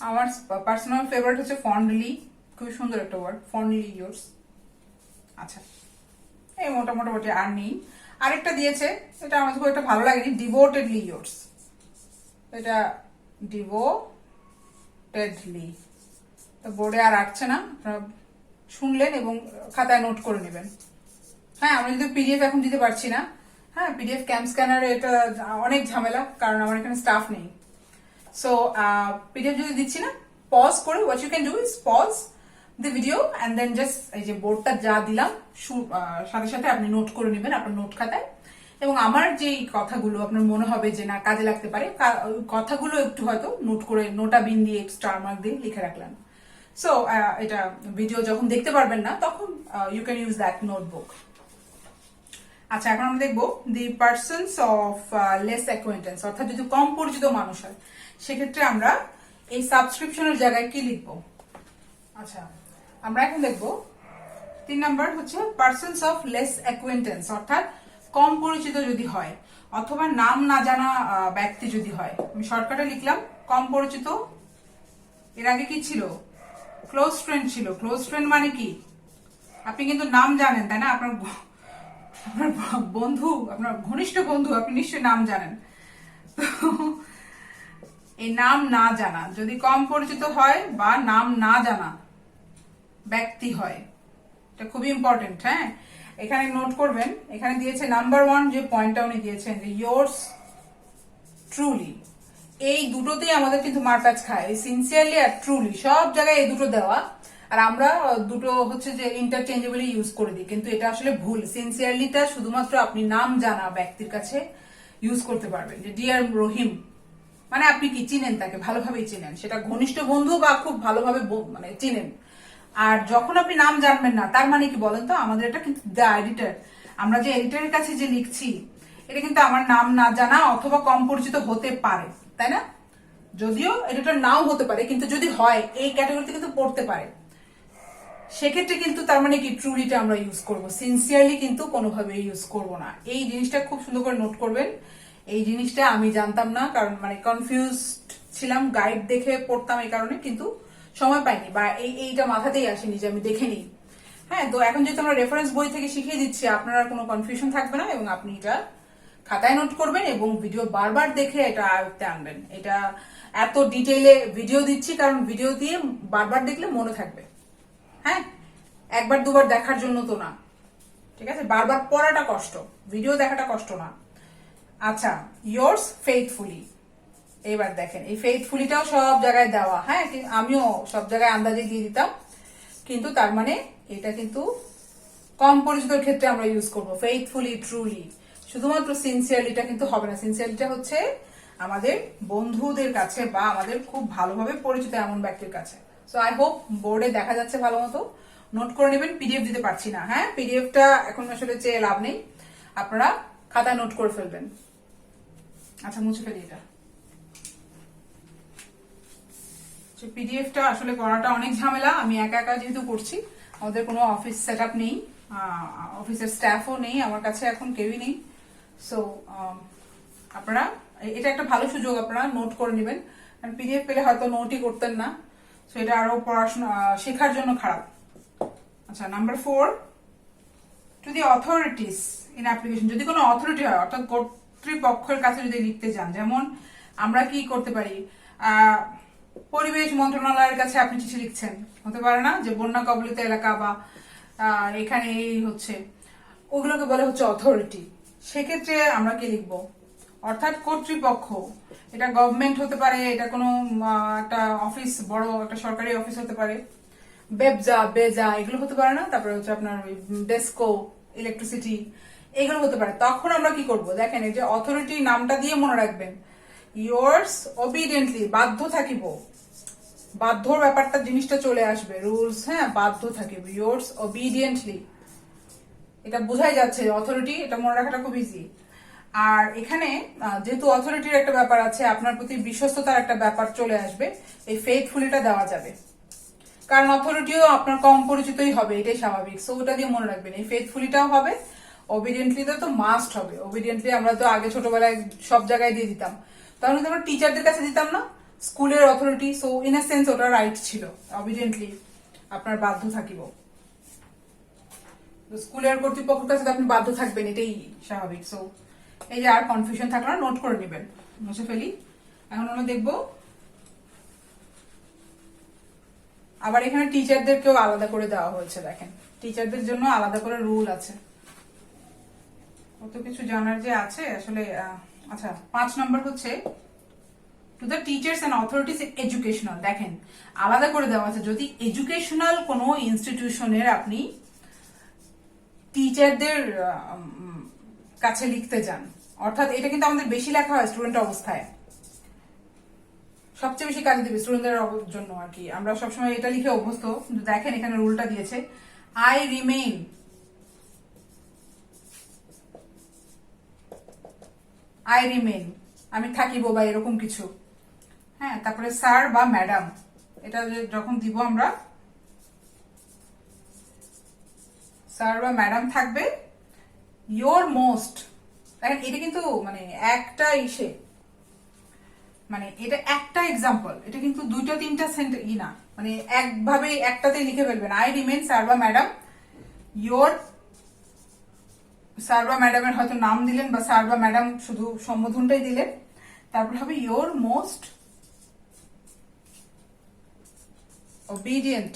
আমার পার্সোনাল ফেভারিট হচ্ছে ফন্ডলি, খুবই সুন্দর একটা ওয়ার্ড, ফন্ডলি ইয়োর্স। আচ্ছা, এই মোটামুটি আর নেই। আরেকটা দিয়েছে, এটা আমার খুব একটা ভালো লাগেনি, ডিভোটেডলি ইয়োর্স। এটা ডিভোটেডলি, তো বোর্ডে আর আসছে না, আপনারা শুনলেন এবং খাতায় নোট করে নেবেন। হ্যাঁ, আমরা যদি পিডিএফ এখন দিতে পারছি না। হ্যাঁ, পিডিএফ ক্যাম্প স্ক্যানারে এটা অনেক ঝামেলা, কারণ আমার এখানে স্টাফ নেই। সো পিডিএফ যদি দিচ্ছি না, পজ করে, what you can do is pause the video and then just এই যে বোর্ডটা যা দিলাম সাথে সাথে আপনি নোট করে নেবেন আপনার নোট খাতায়। এবং আমার যে কথাগুলো আপনার মনে হবে যে না কাজে লাগতে পারে, কথাগুলো একটু হয়তো নোট করে নোটা বিন দিয়ে স্টার মার্ক দিয়ে লিখে রাখলেন। সো এটা ভিডিও যখন দেখতে পারবেন না তখন you can use that notebook. আচ্ছা, এখন আমরা দেখবো the persons of less acquaintance, অর্থাৎ যদি কম পরিচিত মানুষ হয় সেক্ষেত্রে আমরা এই সাবস্ক্রিপশনের জায়গায় কি লিখবো। আচ্ছা, আমরা এখন দেখবো 3 নাম্বার হচ্ছে পার্সনস অফ লেস অ্যাকোয়েন্টেন্স, অর্থাৎ কম পরিচিত যদি হয় অথবা নাম না জানা ব্যক্তি যদি হয়। আমি শর্টকাটে লিখলাম কম পরিচিত, এর আগে কি ছিল, ক্লোজ ফ্রেন্ড ছিল। ক্লোজ ফ্রেন্ড মানে কি, আপনি কিন্তু নাম জানেন, তাই না? আপনার বন্ধু, আপনার ঘনিষ্ঠ বন্ধু, আপনি নিশ্চয়ই নাম জানেন। তো এই নাম না জানা যদি কম পরিচিত হয় বা নাম না জানা ব্যক্তি হয়, এটা খুবই ইম্পর্টেন্ট। হ্যাঁ, এখানে নোট করবেন, এখানে দিয়েছে নাম্বার 1 যে পয়েন্টটা উনি দিয়েছেন যে ইয়োর্স ট্রুলি, এই দুটোতেই আমাদের কিন্তু মারপ্যাচ খায়, সিনসিয়ারলি আর ট্রুলি, সব জায়গায় এই দুটো দেওয়া। আর আমরা দুটো হচ্ছে যে ইন্টারচেঞ্জেবলি ইউজ করে দিই, কিন্তু এটা আসলে ভুল। সিনসিয়ারলিটা শুধুমাত্র আপনি নাম জানা ব্যক্তির কাছে ইউজ করতে পারবেন। যে ডিয়ার রহিম, মানে আপনি কি চিনেন, তাকে ভালোভাবেই চিনেন, সেটা ঘনিষ্ঠ বন্ধু বা খুব ভালোভাবে মানে চিনেন। আর যখন আপনি নাম জানবেন না, তার মানে কি বলেন তো, আমাদের এটা কিন্তু দ্য এডিটর, আমরা যে এডিটরের কাছে যে লিখছি এটা কিন্তু আমার নাম না জানা অথবা কম পরিচিত হতে পারে, তাই না? যদিও এডিটর নাও হতে পারে, কিন্তু যদি হয় এই ক্যাটাগরিতে কিন্তু পড়তে পারে, সেক্ষেত্রে কিন্তু তার মানে কি ট্রুলিটা আমরা ইউজ করব, সিনসিয়ারলি কিন্তু কোনোভাবে ইউজ করব না। এই জিনিসটা খুব সুন্দর করে নোট করবেন। এই জিনিসটা আমি জানতাম না, কারণ মানে কনফিউজড ছিলাম, গাইড দেখে পড়তাম এই কারণে, কিন্তু সময় পাইনি বা এইটা মাথাতেই আসেনি যে আমি দেখে নিই। হ্যাঁ, তো এখন যেহেতু আমরা রেফারেন্স বই থেকে শিখিয়ে দিচ্ছি, আপনার কোনো কনফিউশন থাকবে না এবং আপনি এটা খাতায় নোট করবেন এবং ভিডিও বারবার দেখে এটা আয়ত্তে আনবেন। এটা এত ডিটেইলে ভিডিও দিচ্ছি কারণ ভিডিও দিয়ে বারবার দেখলে মনে থাকবে। হ্যাঁ, একবার দুবার দেখার জন্য তো না, ঠিক আছে? বারবার পড়াটা কষ্ট, ভিডিও দেখাটা কষ্ট না। আচ্ছা, ইয়োর্স ফেইথফুলি, এবার দেখেন এই ফেইথফুলিটাও সব জায়গায় দেওয়া। হ্যাঁ, আমিও সব জায়গায় আন্দাজে দিয়ে দিতাম, কিন্তু তার মানে এটা কিন্তু কম পরিচিতর ক্ষেত্রে আমরা ইউজ করবো ফেইথফুলি, ট্রুলি। শুধুমাত্র সিনসিয়ারলিটা কিন্তু হবে না। সিনসিয়ারলিটা হচ্ছে আমাদের বন্ধুদের কাছে বা আমাদের খুব ভালোভাবে পরিচিত এমন ব্যক্তির কাছে। সো আই হোপ বোর্ডে দেখা যাচ্ছে ভালো মতো, নোট করে নেবেন। পিডিএফ দিতে পারছি না, হ্যাঁ, পিডিএফটা এখন আসলে চেয়ে লাভ নেই, আপনারা খাতায় নোট করে ফেলবেন। আচ্ছা, মুছে ফেলি এটা। পিডিএফটা আসলে করাটা অনেক ঝামেলা, আমি একা একা যেহেতু করছি, আমাদের কোনো অফিস সেট আপ নেই, অফিসের স্টাফও নেই, আমার কাছে এখন কেউই নেই। সো আপনারা, এটা একটা ভালো সুযোগ, আপনারা নোট করে নেবেন, কারণ পিডিএফ পেলে হয়তো নোটই করতেন না। সো এটা আরো পড়াশোনা শেখার জন্য খারাপ। আচ্ছা, number 4, to the authorities in application, যদি কোনো অথরিটি হয় অর্থাৎ কর্তৃপক্ষের কাছে যদি লিখতে যান, যেমন আমরা কি করতে পারি, পরিবেশ মন্ত্রণালয়ের কাছে আপনি চিঠি লিখছেন, হতে পারে না যে বন্যা কবলিত এলাকা বা এখানে এই হচ্ছে, ওগুলোকে বলে হচ্ছে অথরিটি। সেক্ষেত্রে আমরা কি লিখবো, অর্থাৎ কর্তৃপক্ষ, এটা গভর্নমেন্ট হতে পারে, এটা কোনো একটা অফিস, বড় একটা সরকারি অফিস হতে পারে, বেবজা বেজা এগুলো হতে পারে না, তারপরে হচ্ছে আপনার ডেস্কো, ইলেকট্রিসিটি, এগুলো হতে পারে। তখন আমরা কি করব, দেখেন এই যে অথরিটি নামটা দিয়ে মনে রাখবেন, yours obediently, বাধ্য থাকিব, বাধ্যর ব্যাপারটা জিনিসটা চলে আসবে, রুলস, হ্যাঁ বাধ্য থাকিব, yours obediently, এটা বোঝাই যাচ্ছে অথরিটি, এটা মনে রাখাটা খুব ইজি। আর এখানে যেহেতু অথরিটির একটা ব্যাপার আছে, আপনার প্রতি বিশ্বস্ততার একটা ব্যাপার চলে আসবে, এই ফেথফুলিটা দেওয়া যাবে, কারণ অথরিটিও আপনার কম পরিচিতই হবে, এটাই স্বাভাবিক। সো ওটা দিয়ে মনে রাখবেন, এই ফেথফুলিটাও হবে, ওবিডিয়েন্টলিটা তো মাস্ট হবে। ওবিডিয়েন্টলি আমরা তো আগে ছোটবেলায় সব জায়গায় দিয়ে দিতাম, তাহলে তো আমরা টিচারদের কাছে দিতাম না, স্কুলের authority, so in a sense ওটা রাইট ছিল, অবিডিয়েন্টলি আপনার বাধ্য থাকিব, স্কুলের কর্তৃপক্ষের কাছে তো আপনি বাধ্য থাকবেন, এটাই স্বাভাবিক। সো এই যে আর কনফিউশন থাকলে না, নোট করে নেবেন, মুছে ফেলি। এখন আমরা দেখবো আবার এখানে টিচারদেরকেও আলাদা করে দেওয়া হয়েছে, দেখেন টিচারদের জন্য আলাদা করে রুল আছে, কত কিছু জানার যে আছে আসলে। আচ্ছা 5 নম্বর হচ্ছে to the teachers and authorities educational, দেখেন আলাদা করে দেওয়া আছে, যদি এডুকেশনাল কোনো ইনস্টিটিউশনের আপনি টিচারদের কাছে লিখতে যান, অর্থাৎ এটা কিন্তু আমাদের বেশি লেখা হয় স্টুডেন্ট অবস্থায়, সবচেয়ে বেশি কাজে দিবে স্টুডেন্টদের জন্য আর কি, আমরা সবসময় এটা লিখে অভ্যস্ত। কিন্তু দেখেন এখানে রুলটা দিয়েছে, আই রিমেইন, আই রিমেইন, আমি থাকিব বা এরকম কিছু, হ্যাঁ। তারপরে স্যার বা ম্যাডাম, এটা যখন দিব আমরা, স্যার বা ম্যাডাম থাকবে, ইয়োর মোস্ট, দেখেন এটা কিন্তু মানে একটা ইসে, মানে এটা একটা এক্সাম্পল, এটা কিন্তু দুইটা তিনটা সেন্টেন্স না, মানে একভাবে একটাতেই লিখে ফেলবেন, আই রিমেন স্যার বা ম্যাডাম, ইয়োর, স্যার বা ম্যাডামের হয়তো নাম দিলেন বা স্যার বা ম্যাডাম শুধু সম্বোধনটাই দিলেন, তারপর হবে ইয়োর মোস্ট obedient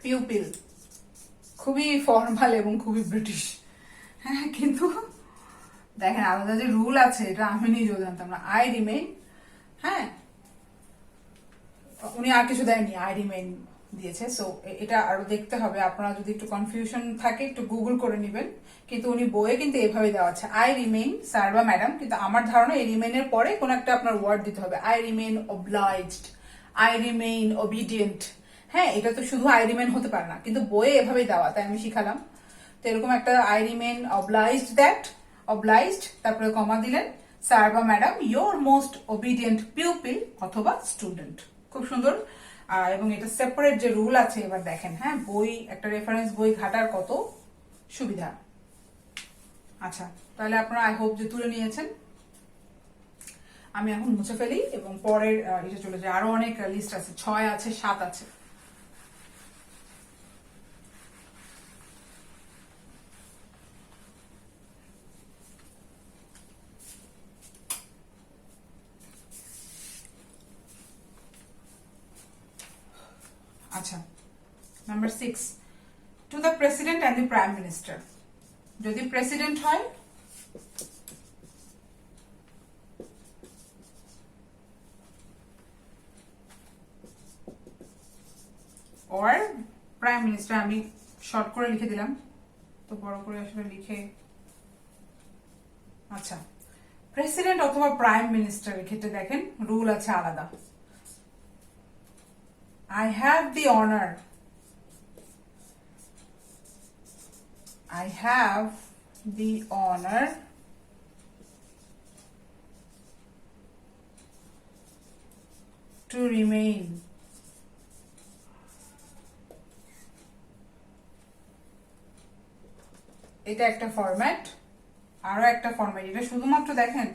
পিউপিল, খুবই ফর্মাল এবং খুবই ব্রিটিশ, হ্যাঁ। কিন্তু দেখেন আলাদা যে রুল আছে, এটা আমি নিজেও জানতাম না, আই রিমেইন, হ্যাঁ উনি আর কিছু দেয়নি, আই রিমেইন দিয়েছে। সো এটা আরো দেখতে হবে, আপনারা যদি একটু কনফিউশন থাকে একটু গুগল করে নেবেন, কিন্তু উনি বইয়ে কিন্তু এভাবে দেওয়া আছে, আই রিমেইন স্যার বা ম্যাডাম, কিন্তু আমার ধারণা এই রিমেইনের পরে কোন একটা আপনার ওয়ার্ড দিতে হবে, I remain obliged, I remain obedient, হ্যাঁ। এটা তো শুধু আই রিমেইন হতে পারে না, কিন্তু বইয়ে এভাবেই দেওয়া, তাই আমি শিখালাম। তো এরকম একটা I remain obliged that, obliged, তারপরে কমা দিলেন, স্যার বা madam your most obedient pupil অথবা স্টুডেন্ট, খুব সুন্দর। এবং এটা সেপারেট যে রুল আছে, এবার দেখেন, হ্যাঁ বই, একটা রেফারেন্স বই ঘাটার কত সুবিধা। আচ্ছা তাহলে আপনারা আই হোপ যে তুলে নিয়েছেন, আমি এখন মুছে ফেলি এবং পরের এটা চলে যায়, আরো অনেক লিস্ট আছে, 6 আছে, 7 আছে। আচ্ছা number 6, to the president and the prime minister, যদি প্রেসিডেন্ট হয় or প্রাইম মিনিস্টার, আমি শর্ট করে লিখে দিলাম, তো বড় করে আসলে লিখে, আচ্ছা প্রেসিডেন্ট অথবা প্রাইম মিনিস্টারের ক্ষেত্রে দেখেন রুল আছে আলাদা, I have the honor, I have the honor to remain এটা একটা ফরম্যাট। আরো একটা ফরম্যাট, এটা শুধুমাত্র দেখেন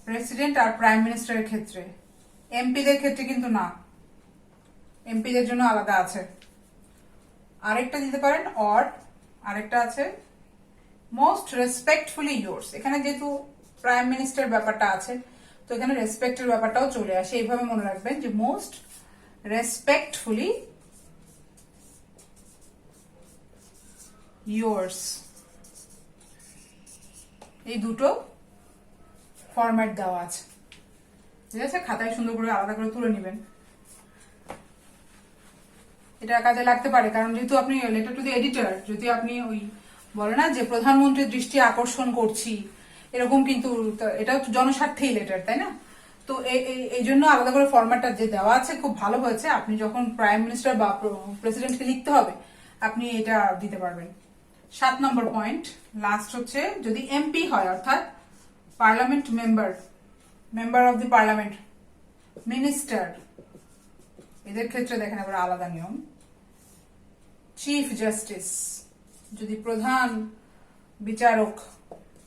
প্রেসিডেন্ট আর প্রাইম মিনিস্টারের ক্ষেত্রে, এমপিদের ক্ষেত্রে কিন্তু না, এমপিদের জন্য আলাদা আছে। আরেকটা দিতে পারেন অর, আরেকটা আছে মোস্ট রেসপেক্টফুলি ইয়োর্স, এখানে যেহেতু প্রাইম মিনিস্টার ব্যাপারটা আছে, তো এখানে রেসপেক্টের ব্যাপারটাও চলে আসে, এইভাবে মনে রাখবেন যে মোস্ট রেসপেক্টফুলি ইয়োর্স, এই দুটো ফরম্যাট দেওয়া আছে, ঠিক আছে। খাতায় সুন্দর করে আলাদা করে তুলে নেবেন। এটা কাজে লাগতে পারে, কারণ যেহেতু আপনি লেটার টু দি এডিটর, যদি আপনি ওই বলে না যে প্রধানমন্ত্রীর দৃষ্টি আকর্ষণ করছি, এরকম কিন্তু এটা তো জনস্বার্থেই লেটার, তাই না? তো এই জন্য আলাদা করে ফরম্যাটটা যে দেওয়া আছে খুব ভালো হয়েছে। আপনি যখন প্রাইম মিনিস্টার বা প্রেসিডেন্টকে লিখতে হবে, আপনি এটা দিতে পারবেন। 7 নম্বর পয়েন্ট, লাস্ট হচ্ছে, যদি এমপি হয়, অর্থাৎ parliament member of the parliament, minister, এদের ক্ষেত্রে দেখেন আবার আলাদা নিয়ম। চিফ জাস্টিস, যদি প্রধান বিচারক,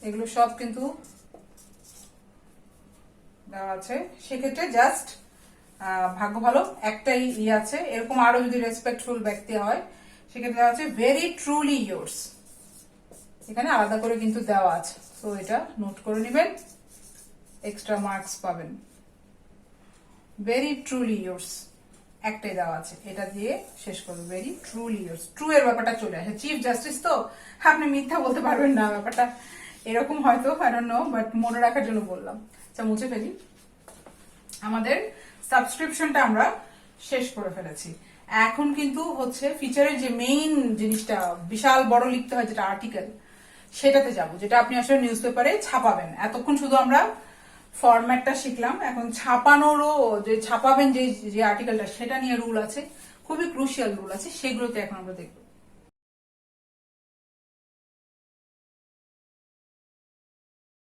এগুলো সব কিন্তু দেওয়া আছে। সেক্ষেত্রে জাস্ট ভাগ্য ভালো একটাই আছে। এরকম আরো যদি রেসপেক্টফুল ব্যক্তি হয়, সেক্ষেত্রে দেওয়া আছে ভেরি ট্রুলি ইয়োর্স। এখানে আলাদা করে কিন্তু দেওয়া আছে, তো এটা নোট করে নেবেন, এক্সট্রা মার্কস পাবেন। ভেরি ট্রুলি ইয়োর্স একটাই দেওয়া আছে, এটা দিয়ে শেষ করবো। ভেরি ট্রুলি ইয়োর্স, ট্রু এর ব্যাপারটা চলে আসে। চিফ জাস্টিস তো আপনি মিথ্যা বলতে পারবেন না, ব্যাপারটা এরকম হয়তো, আই ডোন্ট নো, বাট মনে রাখার জন্য বললাম। আচ্ছা, মুছে ফেলি। আমাদের সাবস্ক্রিপশনটা আমরা শেষ করে ফেলেছি। এখন কিন্তু হচ্ছে ফিচারের যে মেইন জিনিসটা, বিশাল বড় লিখতে হয় যেটা আর্টিকেল, সেটাতে যাব, যেটা আপনি আসলে নিউজ পেপারে ছাপাবেন। এতক্ষণ শুধু আমরা ফরম্যাটটা শিখলাম, এখন ছাপানোরও যে ছাপাবেন যে আর্টিকেলটা, সেটা নিয়ে রুল আছে, খুবই ক্রুশিয়াল রুল আছে, সেগুলোতে এখন আমরা দেখবো।